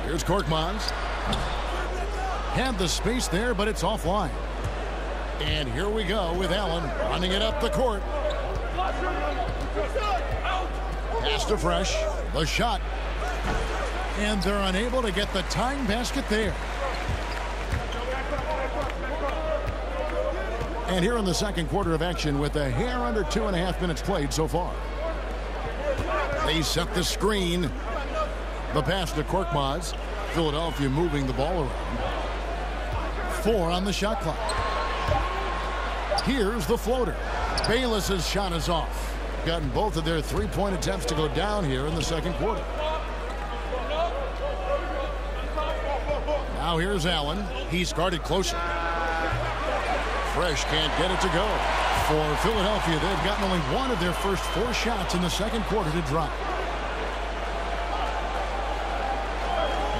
Here's Korkmaz. Had the space there, but it's offline. And here we go with Allen running it up the court. Pass to Fresh. The shot. And they're unable to get the tying basket there. And here in the second quarter of action, with a hair under 2.5 minutes played so far. They set the screen. The pass to Korkmaz. Philadelphia moving the ball around. 4 on the shot clock. Here's the floater. Bayless's shot is off. Gotten both of their three-point attempts to go down here in the second quarter. Now here's Allen. He's guarded closer. Fresh can't get it to go. For Philadelphia, they've gotten only one of their first 4 shots in the second quarter to drop.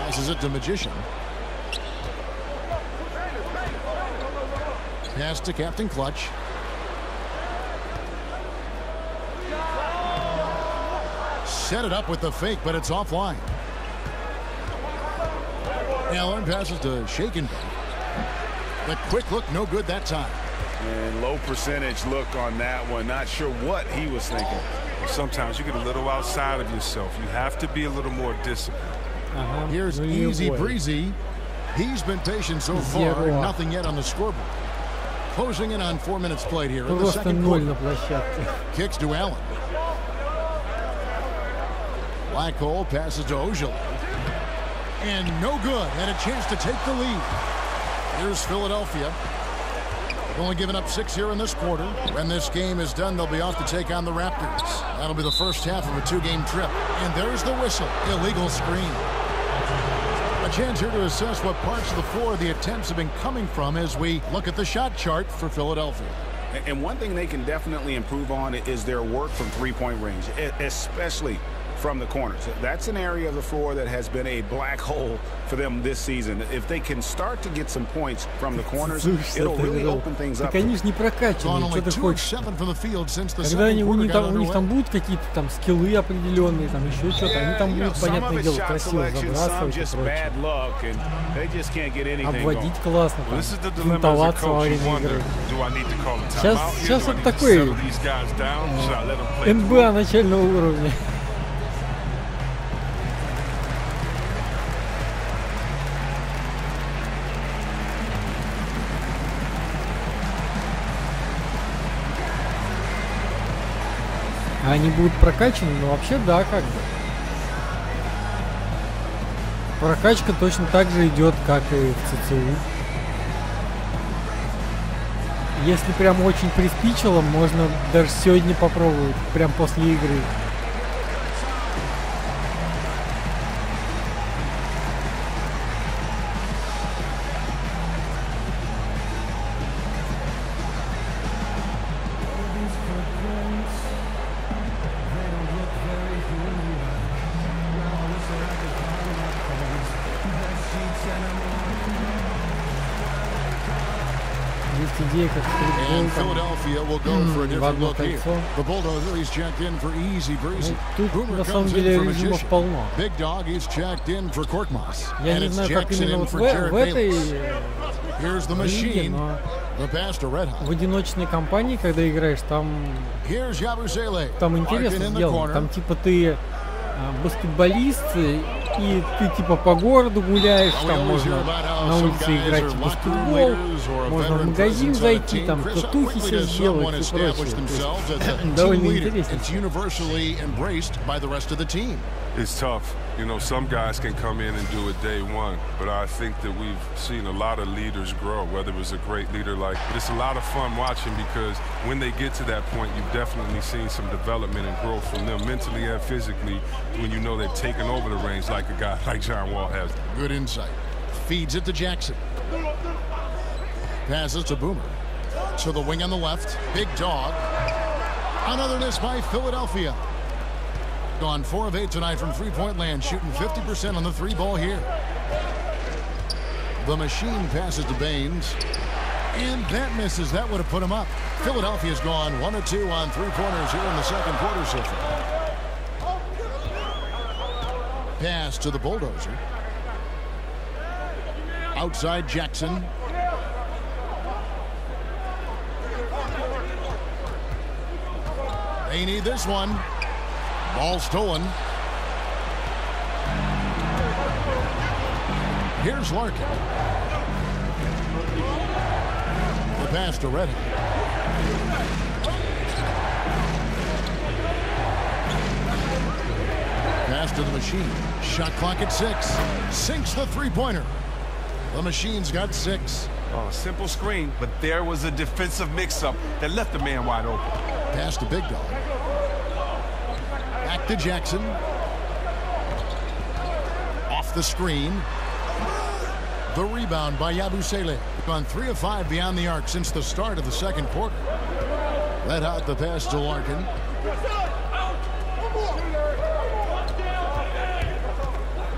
Passes it to Magician. Pass to Captain Clutch. Set it up with the fake, but it's offline. Allen passes to Shaken. The quick look, no good that time. And low percentage look on that one. Not sure what he was thinking. Sometimes you get a little outside of yourself. You have to be a little more disciplined. Here's Easy Breezy. He's been patient so far. Nothing yet on the scoreboard. Closing in on 4 minutes played here in the second quarter. Kicks to Allen. Black Hole passes to Ojeleye. And no good. And a chance to take the lead. Here's Philadelphia. They've only given up 6 here in this quarter. When this game is done, they'll be off to take on the Raptors. That'll be the first half of a 2-game trip. And there's the whistle. Illegal screen. A chance here to assess what parts of the floor the attempts have been coming from as we look at the shot chart for Philadelphia. And one thing they can definitely improve on is their work from three-point range, especially from the corners. That's an area of the floor that has been a black hole for them this season. If they can start to get some points from the corners, it'll really open things up. Так они же не прокачивают, что ты хочешь. Когда у них там будут какие-то там скиллы определенные, там еще что-то, они там будут, понятное дело, красиво забрасывать и прочее. Обводить классно, финтоваться во время игры. Сейчас это такой НБА начального уровня. Они будут прокачаны, но вообще да, как бы. Прокачка точно так же идет, как и в ЦЦУ. Если прям очень приспичило, можно даже сегодня попробовать, прям после игры. And Philadelphia will go for a different look here. The Bulldozer, he's checked in for easy breezy. Boomer comes in for Magician. Big Dog, he's checked in for Korkmaz. And it's Jackson in for Jared Bayless. Here's the Machine. The pass to Red Hot. В одиночной кампании, когда играешь, там интересно сделано. Там типа ты баскетболист, и ты типа по городу гуляешь, там можно на улице играть в баскетбол, можно в магазин зайти, там татухи себе сделать и прочее. Довольно интересно. It's tough. You know, some guys can come in and do it day one, but I think that we've seen a lot of leaders grow, whether it was a great leader like, but it's a lot of fun watching because when they get to that point, you've definitely seen some development and growth from them mentally and physically when you know they've taken over the reins like a guy like John Wall has. Good insight. Feeds it to Jackson. Passes to Boomer. To the wing on the left. Big Dog. Another miss by Philadelphia. Gone 4 of 8 tonight from three-point land, shooting 50% on the three ball here. The Machine passes to Baines, and that misses. That would have put him up. Philadelphia's gone 1 of 2 on three-pointers here in the second quarter so far. Pass to the Bulldozer. Outside Jackson. They need this one. Ball stolen. Here's Larkin. The pass to Red. Pass to the Machine. Shot clock at 6. Sinks the three-pointer. The Machine's got 6. Oh, simple screen, but there was a defensive mix-up that left the man wide open. Pass to Big Dog. Back to Jackson. Off the screen. The rebound by Yabusele. Gone 3 of 5 beyond the arc since the start of the second quarter. Let out the pass to Larkin.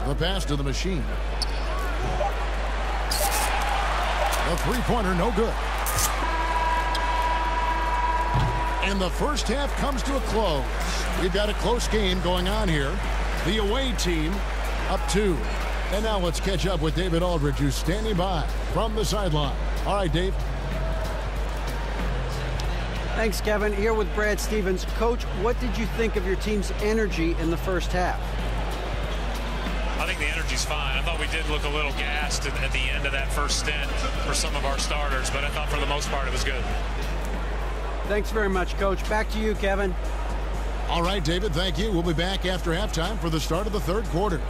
The pass to the Machine. The three-pointer, no good. And the first half comes to a close. We've got a close game going on here. The away team up 2. And now let's catch up with David Aldridge, who's standing by from the sideline. All right, Dave. Thanks, Kevin. Here with Brad Stevens. Coach, what did you think of your team's energy in the first half? I think the energy's fine. I thought we did look a little gassed at the end of that first stint for some of our starters, but I thought for the most part it was good. Thanks very much, Coach. Back to you, Kevin. All right, David, thank you. We'll be back after halftime for the start of the third quarter.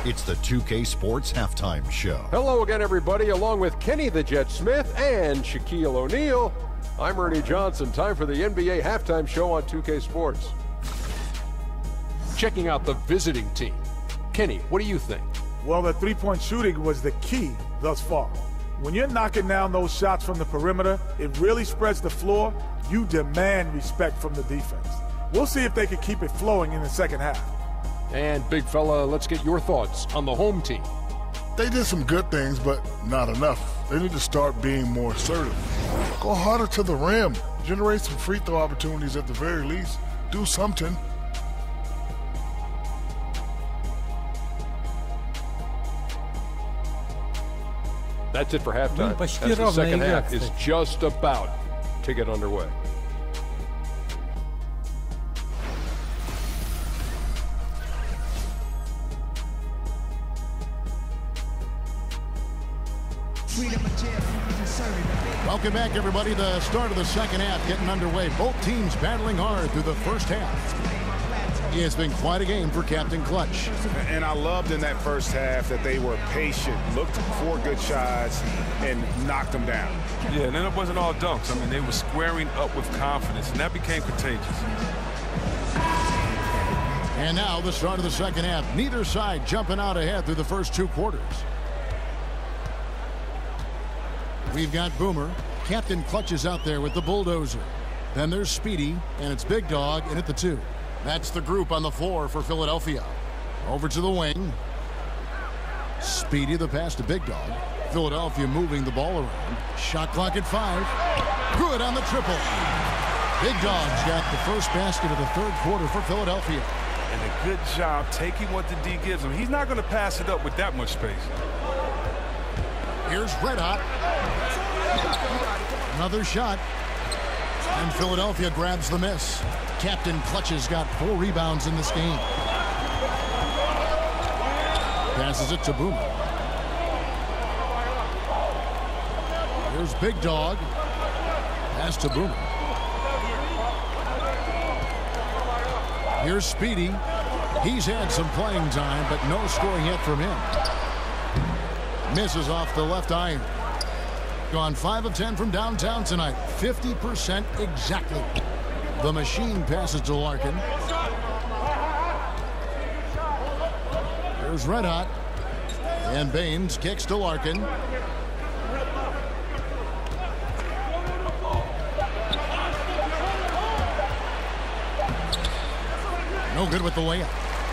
It's the 2K Sports Halftime Show. Hello again, everybody. Along with Kenny the Jet Smith and Shaquille O'Neal, I'm Ernie Johnson. Time for the NBA Halftime Show on 2K Sports. Checking out the visiting team. Kenny, what do you think? Well, the three-point shooting was the key thus far. When you're knocking down those shots from the perimeter, it really spreads the floor. You demand respect from the defense. We'll see if they can keep it flowing in the second half. And big fella, let's get your thoughts on the home team. They did some good things, but not enough. They need to start being more assertive. Go harder to the rim. Generate some free throw opportunities at the very least. Do something. That's it for halftime, as the second half is just about to get underway. Welcome back, everybody. The start of the second half getting underway. Both teams battling hard through the first half. It's been quite a game for Captain Clutch. And I loved in that first half that they were patient, looked for good shots, and knocked them down. Yeah, and then it wasn't all dunks. I mean, they were squaring up with confidence, and that became contagious. And now the start of the second half. Neither side jumping out ahead through the first 2 quarters. We've got Boomer. Captain Clutch is out there with the bulldozer. Then there's Speedy, and it's Big Dog in at the 2. That's the group on the floor for Philadelphia. Over to the wing. Speedy, the pass to Big Dog. Philadelphia moving the ball around. Shot clock at 5. Good on the triple. Big Dog's got the first basket of the 3rd quarter for Philadelphia. And a good job taking what the D gives him. He's not going to pass it up with that much space. Here's Red Hot. Another shot. And Philadelphia grabs the miss. Captain Clutch has got 4 rebounds in this game. Passes it to Boomer. Here's Big Dog. Pass to Boomer. Here's Speedy. He's had some playing time, but no scoring yet from him. Misses off the left iron. Gone 5 of 10 from downtown tonight. 50% exactly. The machine passes to Larkin. There's Red Hot. And Baines kicks to Larkin. No good with the layup.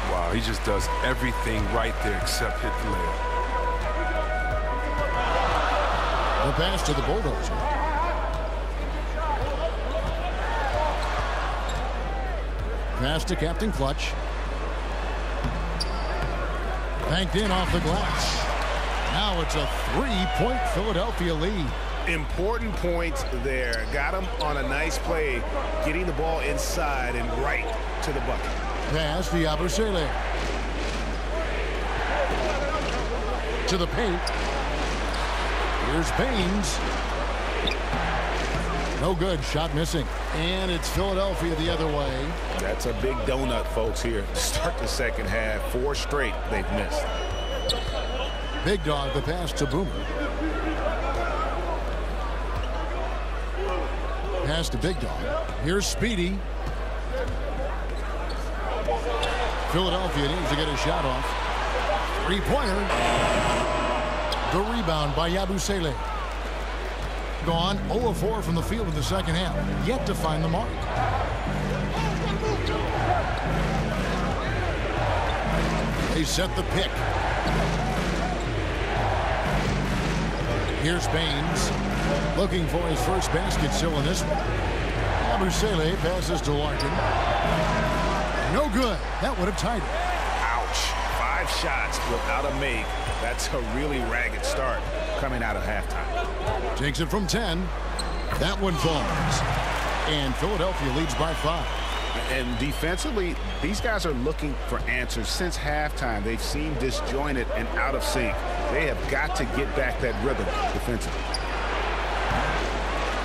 Wow, he just does everything right there except hit the layup. The pass to the bulldozer. Pass to Captain Clutch. Banked in off the glass. Now it's a 3-point Philadelphia lead. Important points there. Got him on a nice play, getting the ball inside and right to the bucket. Pass to Yabusele. To the paint. Here's Baines. No good. Shot missing. And it's Philadelphia the other way. That's a big donut, folks, here. Start the second half. 4 straight they've missed. Big Dog, the pass to Boomer. Pass to Big Dog. Here's Speedy. Philadelphia needs to get a shot off. 3-pointer. The rebound by Yabusele. Gone 0 of 4 from the field in the second half. Yet to find the mark. They set the pick. Here's Baines. Looking for his first basket still in this one. Yabusele passes to Larkin. No good. That would have tied it. Ouch. 5 shots without a make. That's a really ragged start coming out of halftime. Takes it from 10. That one falls. And Philadelphia leads by 5. And defensively, these guys are looking for answers since halftime. They've seemed disjointed and out of sync. They have got to get back that rhythm defensively.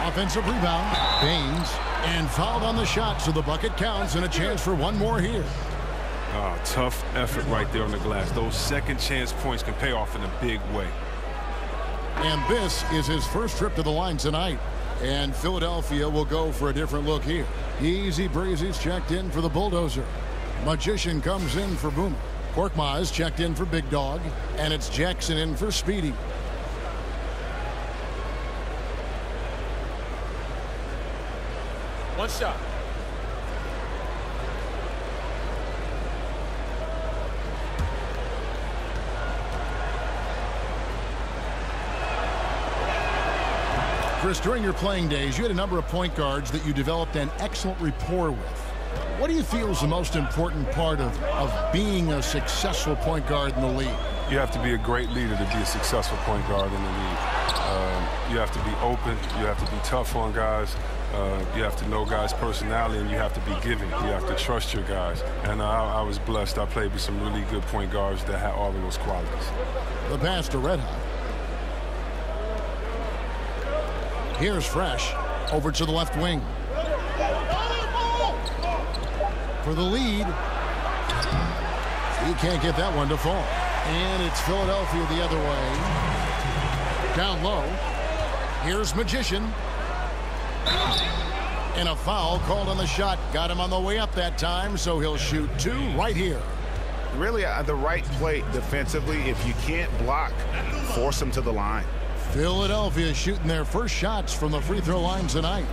Offensive rebound. Baines. And fouled on the shot, so the bucket counts and a chance for one more here. Oh, tough effort right there on the glass. Those second chance points can pay off in a big way. And this is his first trip to the line tonight. And Philadelphia will go for a different look here. Easy Breezy's checked in for the bulldozer. Magician comes in for Boomer. Korkmaz checked in for Big Dog. And it's Jackson in for Speedy. One shot. Chris, during your playing days, you had a number of point guards that you developed an excellent rapport with. What do you feel is the most important part of being a successful point guard in the league? You have to be a great leader to be a successful point guard in the league. You have to be open. You have to be tough on guys. You have to know guys' personality, and you have to be giving. You have to trust your guys. And I was blessed. I played with some really good point guards that had all of those qualities. The pass to Red Hot. Here's Fresh over to the left wing. For the lead, He can't get that one to fall. And it's Philadelphia the other way. Down low. Here's Magician. And a foul called on the shot. Got him on the way up that time, so he'll shoot 2 right here. Really the right play defensively. If you can't block, force him to the line. Philadelphia shooting their first shots from the free throw line tonight.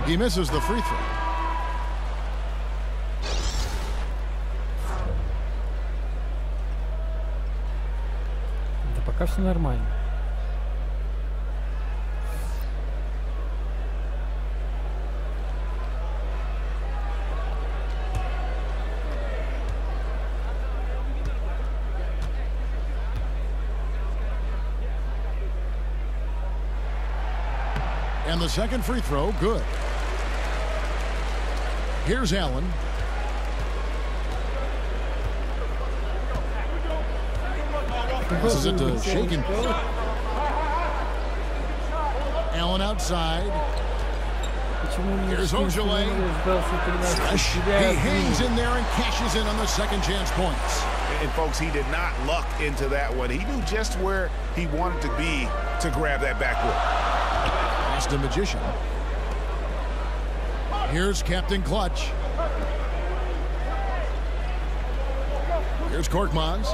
He misses the free throw. Да пока все нормально. And the second free throw, good. Here's Allen. Passes it to Shaken. Allen outside. Here's Ojale. He hangs in there and cashes in on the second chance points. And folks, he did not luck into that one. He knew just where he wanted to be to grab that backwood. Pass to Magician. Here's Captain Clutch. Here's Korkmaz.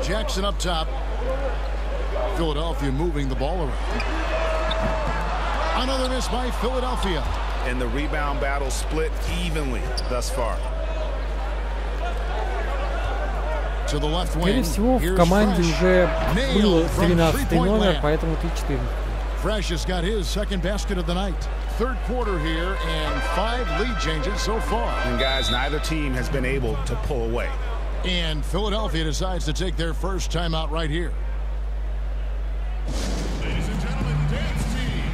Jackson up top. Philadelphia moving the ball around. Another miss by Philadelphia. And the rebound battle split evenly thus far. To the left wing. Скорее всего, в команде уже был 13-й номер, поэтому 3-14. Fresh has got his second basket of the night. Third quarter here and 5 lead changes so far. And guys, neither team has been able to pull away. And Philadelphia decides to take their first timeout right here. Ladies and gentlemen, dance team.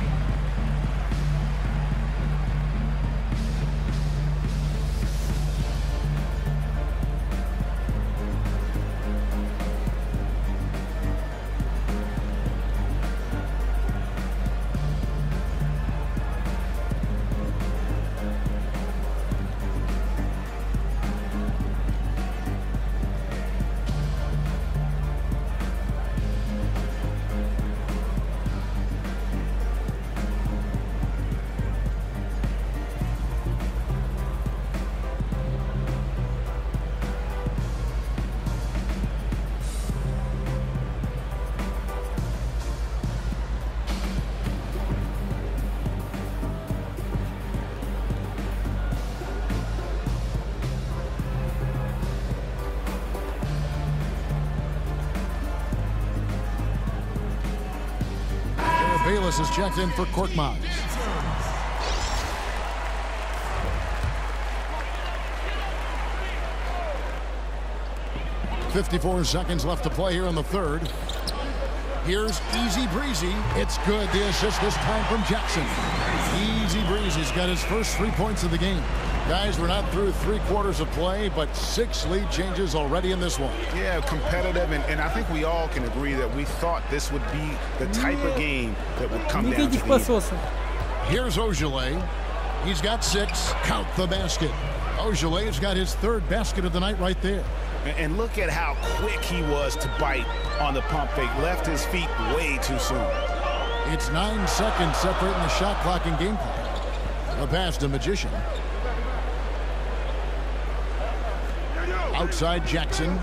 Bayless is checked in for Korkmaz. .54 seconds left to play here in the third. Here's Easy Breezy. It's good. The assist this time from Jackson. Easy Breezy's got his first 3 points of the game. Guys, we're not through 3 quarters of play, but 6 lead changes already in this one. Yeah, competitive, and I think we all can agree that we thought this would be the type of game that would come down to the. Here's Ojale. He's got 6. Count the basket. Ojale's got his third basket of the night right there. And look at how quick he was to bite on the pump fake. Left his feet way too soon. It's 9 seconds separating the shot clock and game clock. A pass to Magician. Outside Jackson.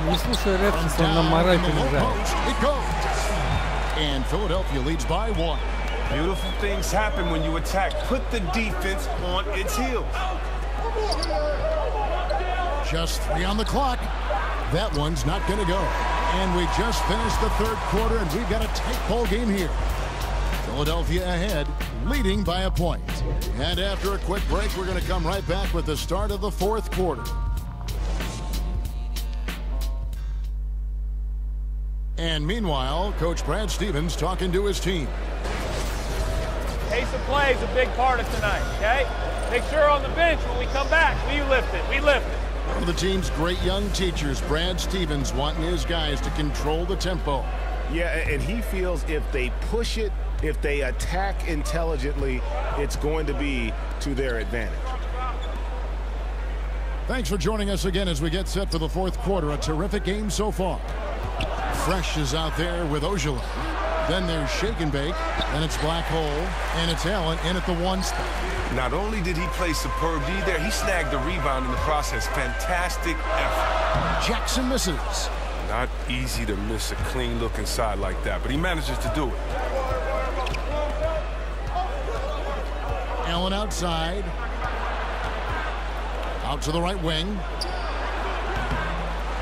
Не слушай Рэпчинса, он на мораль понижает. And Philadelphia leads by 1. Beautiful things happen when you attack. Put the defense on its heels. Just 3 on the clock. That one's not going to go. And we just finished the third quarter, and we've got a tight ball game here. Philadelphia ahead leading by a point. And after a quick break, we're going to come right back with the start of the fourth quarter. And meanwhile, Coach Brad Stevens talking to his team. Pace of play is a big part of tonight, okay? Make sure on the bench when we come back, we lift it. We lift it. One of the team's great young teachers, Brad Stevens, wanting his guys to control the tempo. Yeah, and he feels if they push it, if they attack intelligently, it's going to be to their advantage. Thanks for joining us again as we get set for the fourth quarter. A terrific game so far. Fresh is out there with Ojala. Then there's Shake and Bake, and it's Black Hole, and it's Allen in at the one spot. Not only did he play superb D there, he snagged the rebound in the process. Fantastic effort. Jackson misses. Not easy to miss a clean look inside like that, but he manages to do it. Allen outside. Out to the right wing.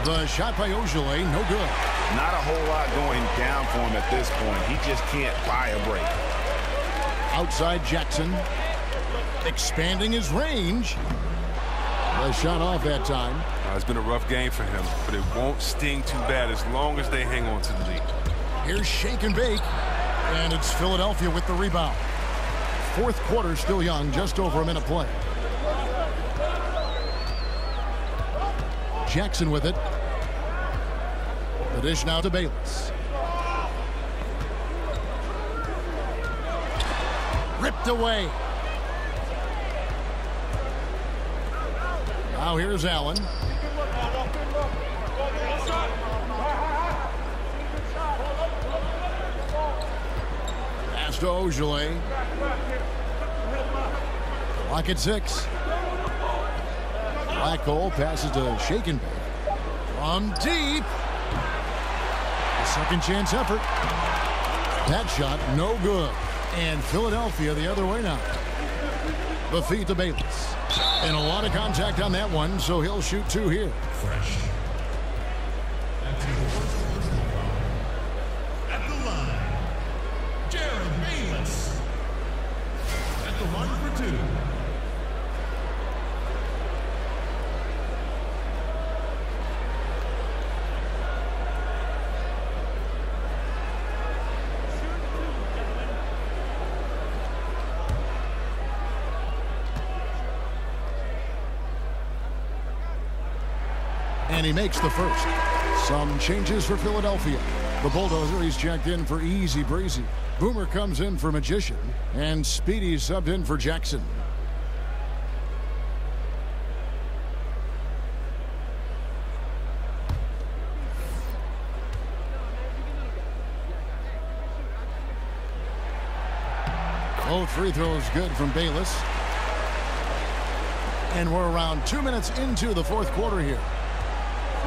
The shot by Ojale, no good. Not a whole lot going down for him at this point. He just can't buy a break. Outside Jackson. Expanding his range. The shot off that time. It's been a rough game for him, but it won't sting too bad as long as they hang on to the lead. Here's Shake and Bake. And it's Philadelphia with the rebound. Fourth quarter still young, just over a minute play. Jackson with it. The dish now to Bayless. Ripped away. Now here's Allen. Pass to Ojale. Clock at 6. Black Hole passes to Shake and Bake. From deep. A second chance effort. That shot no good. And Philadelphia the other way now. The feed to Bayless. And a lot of contact on that one, so he'll shoot 2 here. Fresh. At the line, Jared Bayless. At the line for 2. And he makes the first. Some changes for Philadelphia. The Bulldozer, he's checked in for Easy Breezy. Boomer comes in for Magician. And Speedy subbed in for Jackson. Both free throws good from Bayless. And we're around 2 minutes into the fourth quarter here.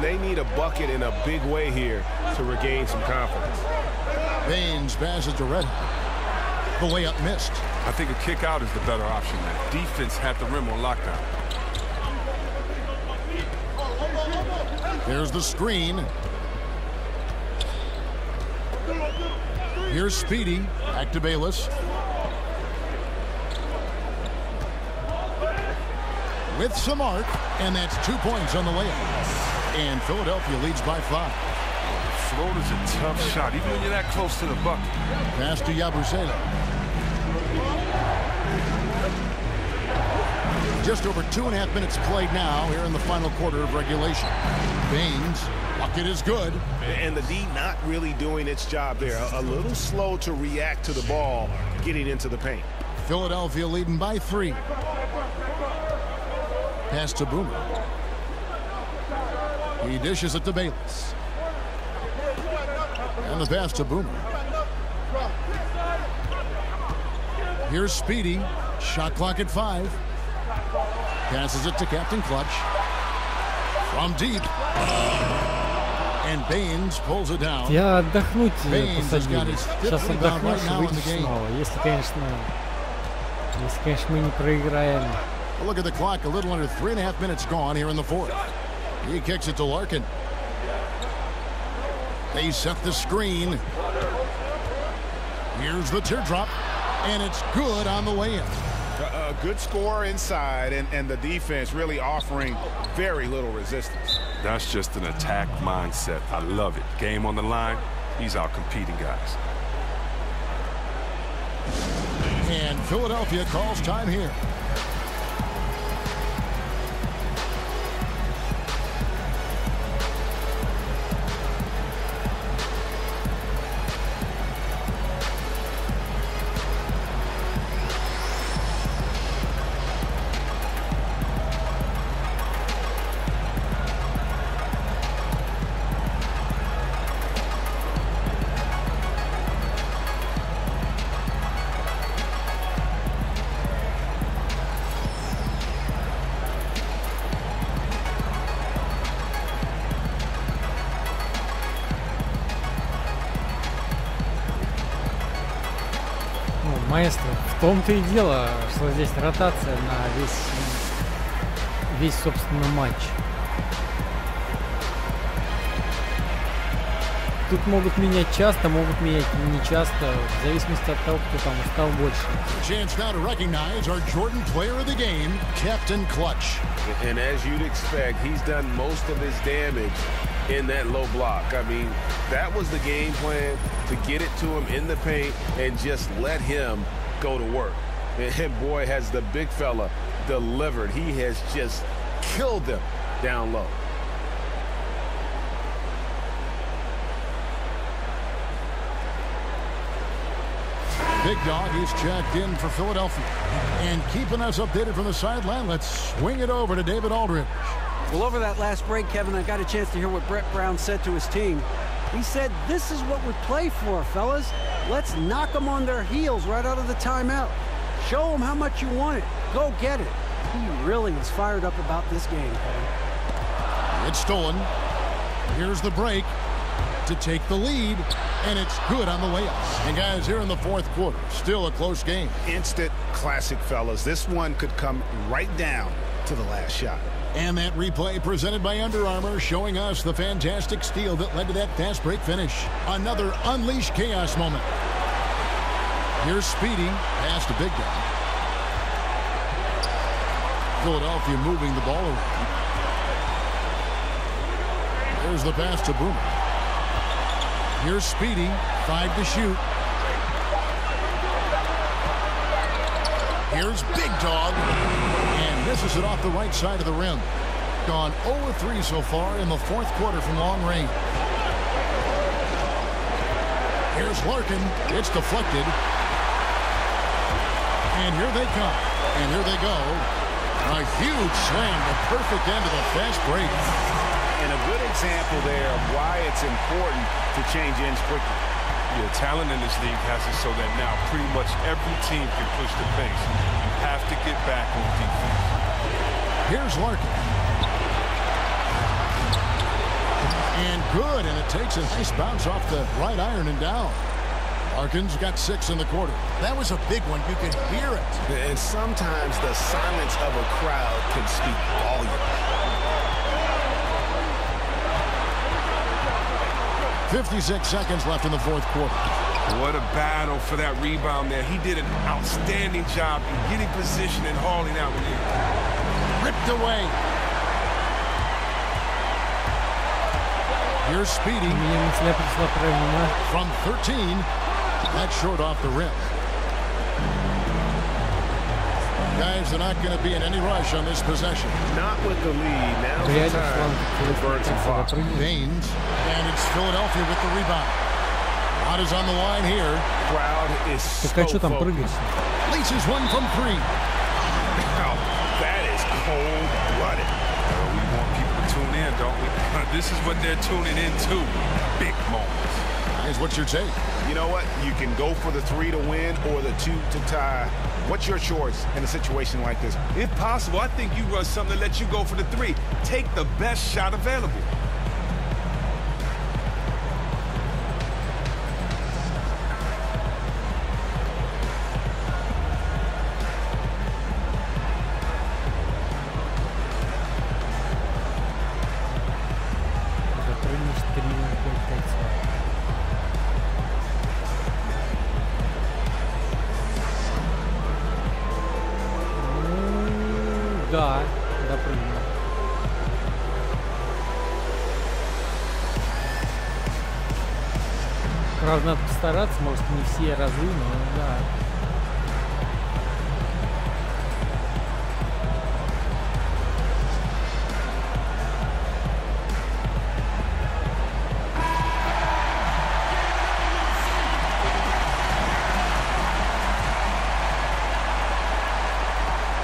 They need a bucket in a big way here to regain some confidence. Baines passes to Red. The layup missed. I think a kick out is the better option. That defense had the rim on lockdown. There's the screen. Here's Speedy. Back to Bayless. With some arc, and that's 2 points on the layup. And Philadelphia leads by 5. Floater's a tough shot, even when you're that close to the bucket. Pass to Yabusele. Just over 2.5 minutes played now here in the final quarter of regulation. Baines, bucket is good. And the D not really doing its job there. A little slow to react to the ball getting into the paint. Philadelphia leading by 3. Pass to Boomer. He dishes it to Bayless. And the pass to Boomer. Here's Speedy. Shot clock at 5. Passes it to Captain Clutch. From deep. And Baines pulls it down. Я отдохнуть посадили. Сейчас отдохнешь и выйдешь снова. Если, конечно, мы не проиграем. Look at the clock. A little under 3.5 minutes gone here in the fourth. He kicks it to Larkin. They set the screen. Here's the teardrop. And it's good on the way in. A good score inside, and the defense really offering very little resistance. That's just an attack mindset. I love it. Game on the line, he's out competing guys. And Philadelphia calls time here. Маэстро, в том-то и дело, что здесь ротация на весь собственно, матч. Тут могут менять часто, могут менять не часто, в зависимости от того, кто там устал больше. Chance now to recognize our Jordan player of the game, Captain Clutch. And as you'd expect, he's done most of his damage in that low block. I mean, that was the game plan, to get it to him in the paint and just let him go to work. And boy, has the big fella delivered. He has just killed them down low. Big Dog is checked in for Philadelphia. And keeping us updated from the sideline, let's swing it over to David Aldridge. Well, over that last break, Kevin, I got a chance to hear what Brett Brown said to his team. He said, this is what we play for, fellas. Let's knock them on their heels right out of the timeout. Show them how much you want it. Go get it. He really is fired up about this game, Kevin. It's stolen. Here's the break to take the lead, and it's good on the layup. And guys, here in the fourth quarter, still a close game. Instant classic, fellas. This one could come right down to the last shot. And that replay presented by Under Armour, showing us the fantastic steal that led to that fast break finish. Another Unleash Chaos moment. Here's Speedy, pass to Big Dog. Philadelphia moving the ball around. There's the pass to Boomer. Here's Speedy, 5 to shoot. Here's Big Dog. And misses it off the right side of the rim. Gone 0-3 so far in the fourth quarter from long range. Here's Larkin. It's deflected. And here they come. And here they go. A huge slam, the perfect end of the fast break. And a good example there of why it's important to change ends quickly. Yeah, talent in this league has it so that now pretty much every team can push the pace. You have to get back on defense. Here's Larkin. And good, and it takes a nice bounce off the right iron and down. Larkin's got 6 in the quarter. That was a big one. You can hear it. And sometimes the silence of a crowd can speak volumes. 56 seconds left in the fourth quarter. What a battle for that rebound there. He did an outstanding job in getting position and hauling out with it. Ripped away. Here's Speedy. From 13. That's short off the rim. Guys, they're not going to be in any rush on this possession. Not with the lead. Now's the time for Birds and Fox. Baines, and it's Philadelphia with the rebound. Out is on the line here. Crowd is so focused. Laces one from 3. Now, that is cold-blooded. We want people to tune in, don't we? This is what they're tuning into. Big moments. Guys, what's your take? You know what? You can go for the 3 to win or the 2 to tie. What's your choice in a situation like this? If possible, I think you run something to let you go for the 3. Take the best shot available. Правда, надо постараться, может, не все разы, но да.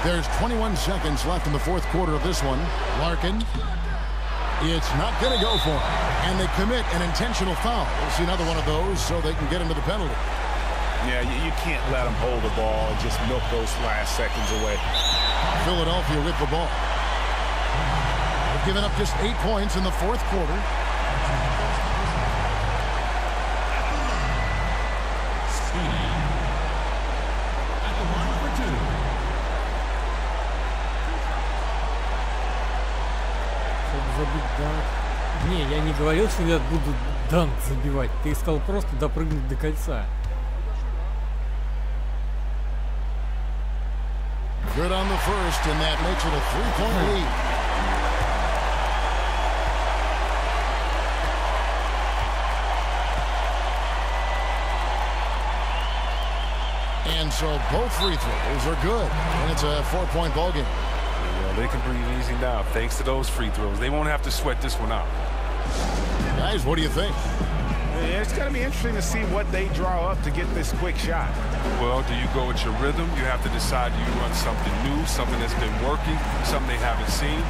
There's 21 seconds left in the fourth quarter of this one. Larkin. It's not going to go for him. And they commit an intentional foul. We'll see another one of those so they can get into the penalty. Yeah, you can't let them hold the ball and just milk those last seconds away. Philadelphia with the ball. They've given up just 8 points in the fourth quarter. Не, я не говорил, что я буду данк забивать. Ты сказал просто допрыгнуть до кольца. Good on the first, and that makes it a 3-point lead. And so both free throws are good, and it's a 4-point ball game. Well, they can breathe easy now thanks to those free throws. They won't have to sweat this one out. Guys, what do you think? Yeah, it's going to be interesting to see what they draw up to get this quick shot. Well, do you go with your rhythm? You have to decide, do you run something new, something that's been working, something they haven't seen?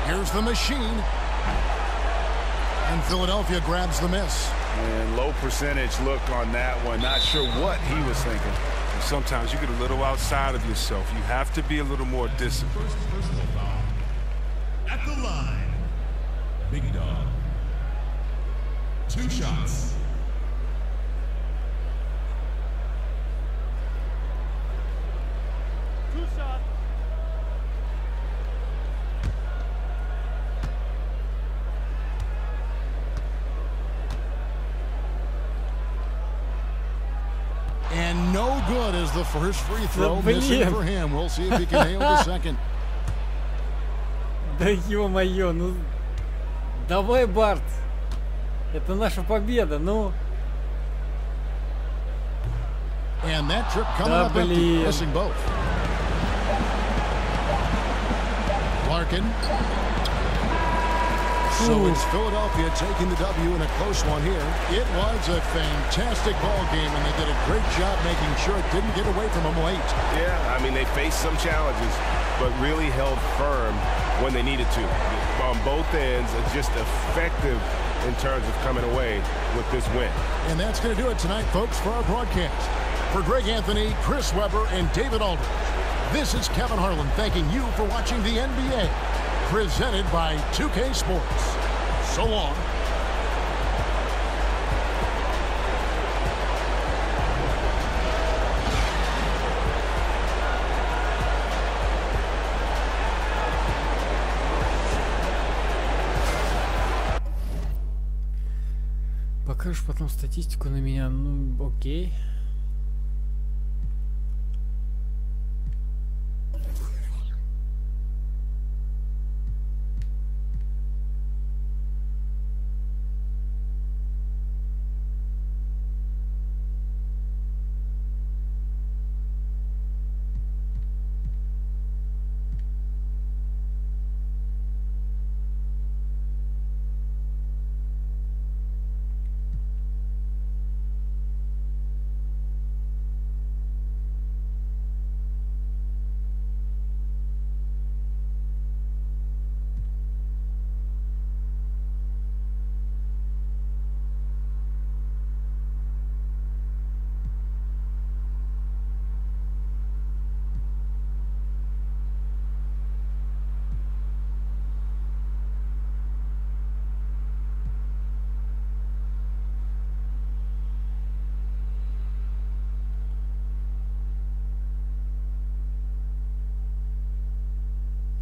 Here's the machine. And Philadelphia grabs the miss. And low percentage look on that one. Not sure what he was thinking. Sometimes you get a little outside of yourself. You have to be a little more disciplined. At the line, Big Dog. 2 shots. And no good as the first free throw. Missing for him. We'll see if he can nail the second. Да ё-моё, ну давай, Барт. Это наша победа, ну. And that trip coming up empty, missing both. Larkin. So it's Philadelphia taking the W in a close one here. It was a fantastic ball game, and they did a great job making sure it didn't get away from them late. Yeah, I mean, they faced some challenges, but really held firm when they needed to. On both ends, just effective in terms of coming away with this win. And that's going to do it tonight, folks, for our broadcast. For Greg Anthony, Chris Webber, and David Aldridge, this is Kevin Harlan thanking you for watching the NBA. Presented by 2K Sports. So long. Покажешь потом статистику на меня, ну окей.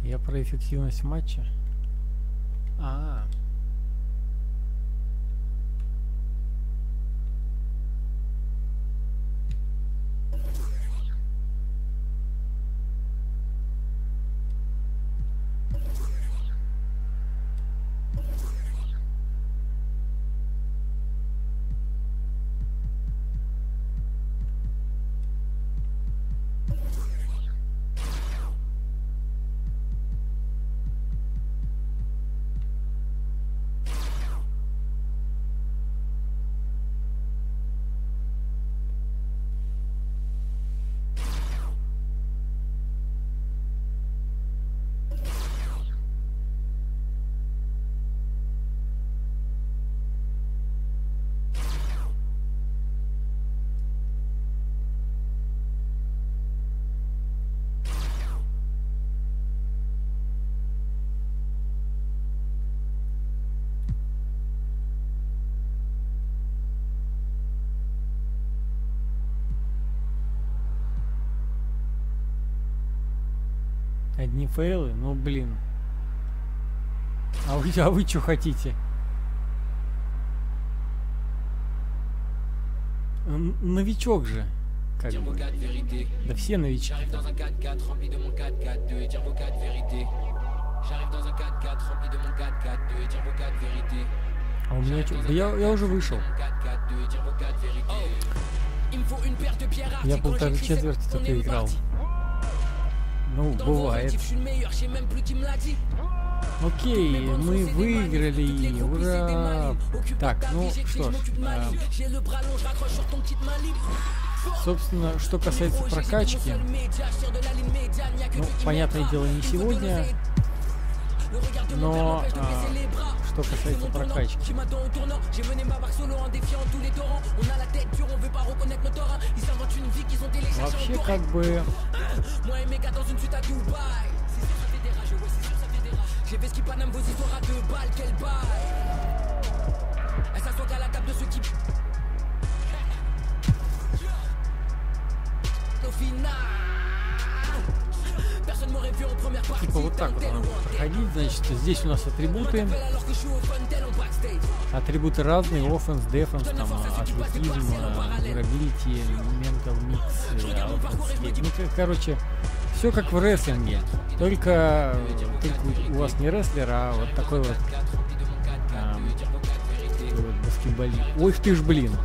Я про эффективность матча. Одни фейлы? Ну блин. А вы что хотите? Новичок же. Как бы. Да все новички. А у меня что? Да я уже вышел. Я полторы четверти только играл. Ну, бывает. Окей, мы выиграли. Ура! Так, ну что ж. Собственно, что касается прокачки. Ну, понятное дело, не сегодня. Но что касается прокачки. Вообще, как бы... Типа вот так вот она будет проходить. Значит, здесь у нас атрибуты. Атрибуты разные. Offense, defense, там, атлетизм, durability, mental mix, ну, короче, все как в рестлинге. Только у вас не рестлер, а вот такой вот баскетболист. Ой, ты ж, блин.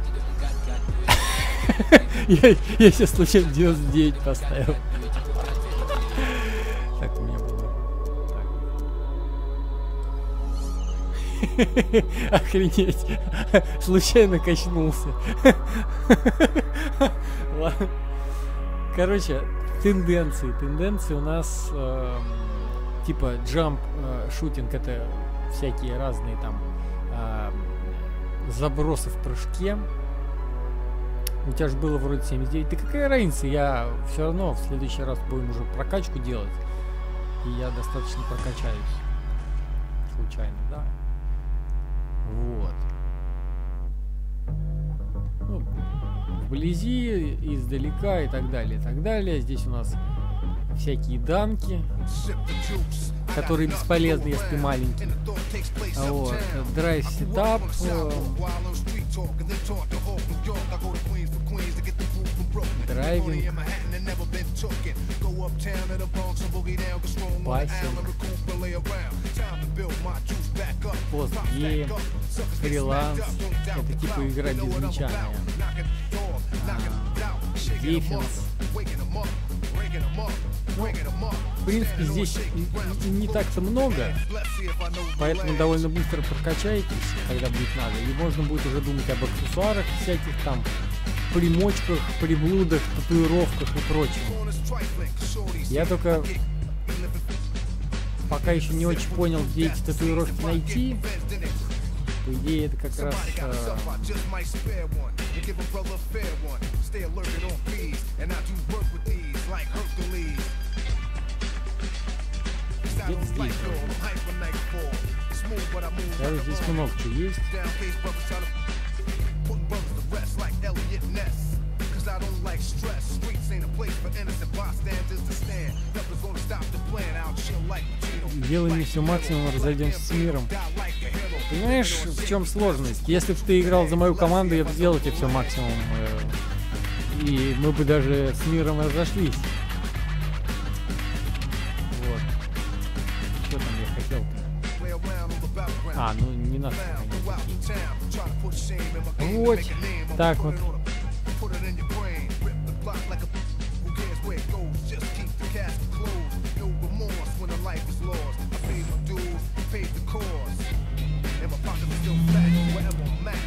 Я сейчас случайно 99 поставил. Так у меня было. Охренеть. Случайно качнулся. Ладно. Короче, тенденции у нас типа jump shooting, это всякие разные там забросы в прыжке. У тебя же было вроде 79. Да какая разница, я все равно в следующий раз будем уже прокачку делать. И я достаточно прокачаюсь. Случайно, да. Вот. Ну, вблизи, издалека и так далее, и так далее. Здесь у нас всякие данки, которые бесполезны, если ты маленький. Вот. Драйв сетап. Драйвинг. Пассинг. Постгейм. Фриланс. Это типа игра без мяча. Дефенс. Ну, в принципе, здесь не так-то много, поэтому довольно быстро прокачаетесь, когда будет надо, и можно будет уже думать об аксессуарах всяких там, примочках, приблудах, татуировках и прочем. Я только пока еще не очень понял, где эти татуировки найти. По идее, это как раз... Где-то здесь. Даже здесь много чего есть. Делай мне все максимум, разойдемся с миром. Понимаешь, в чем сложность? Если бы ты играл за мою команду, я бы сделал тебе все максимум. И мы бы даже с миром разошлись. Вот. Что там я хотел-то? А, ну не надо. Вот. Так вот.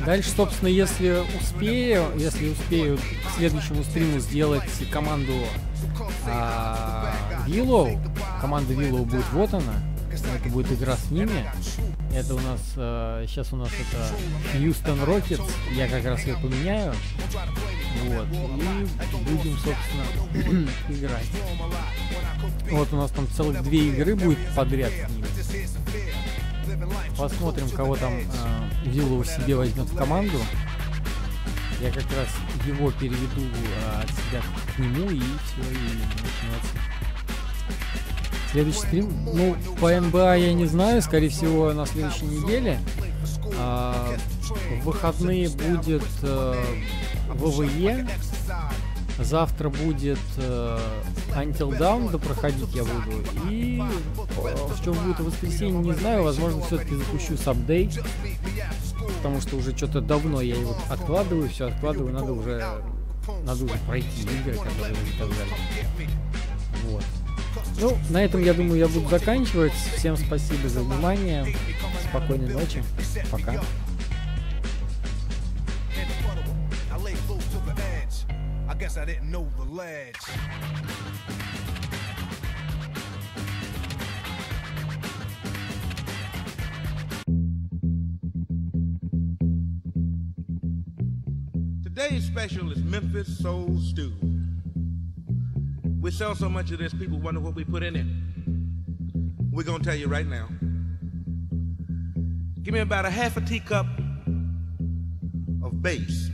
Дальше, собственно, если успею к следующему стриму сделать команду Willow, команда Willow будет вот она, это будет игра с ними. Это у нас, сейчас у нас это Houston Rockets, я как раз ее поменяю, вот, и будем, собственно, играть. Вот у нас там целых 2 игры будет подряд с ними. Посмотрим, кого там Willow себе возьмет в команду. Я как раз его переведу от себя к нему, и все, и начинается следующий стрим. Ну, по НБА я не знаю, скорее всего, на следующей неделе. В выходные будет ВВЕ. Завтра будет Until Dawn, да проходить я буду. И в чем будет в воскресенье, не знаю. Возможно, все-таки запущу сабдей. Потому что уже что-то давно я его откладываю, все откладываю. Надо уже пройти игры, которые и так далее. Вот. Ну, на этом, я думаю, я буду заканчивать. Всем спасибо за внимание. Спокойной ночи. Пока. Guess I didn't know the ledge. Today's special is Memphis Soul Stew. We sell so much of this, people wonder what we put in it. We're gonna tell you right now. Give me about a half a teacup of bass.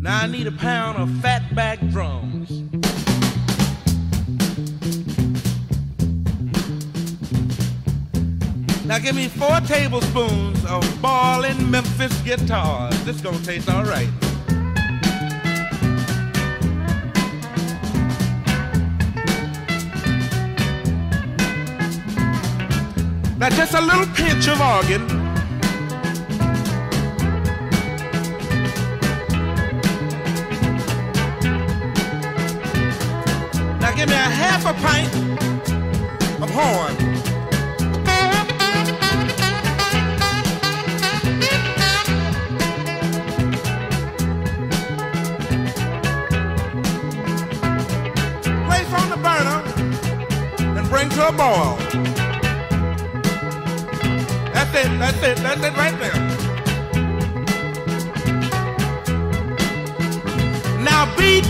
Now I need a pound of fatback drums. Now give me 4 tablespoons of ballin' Memphis guitars. This gonna taste all right. Now just a little pinch of organ. Give me a half a pint of horn. Place on the burner and bring to a boil. That's it right there. Now beat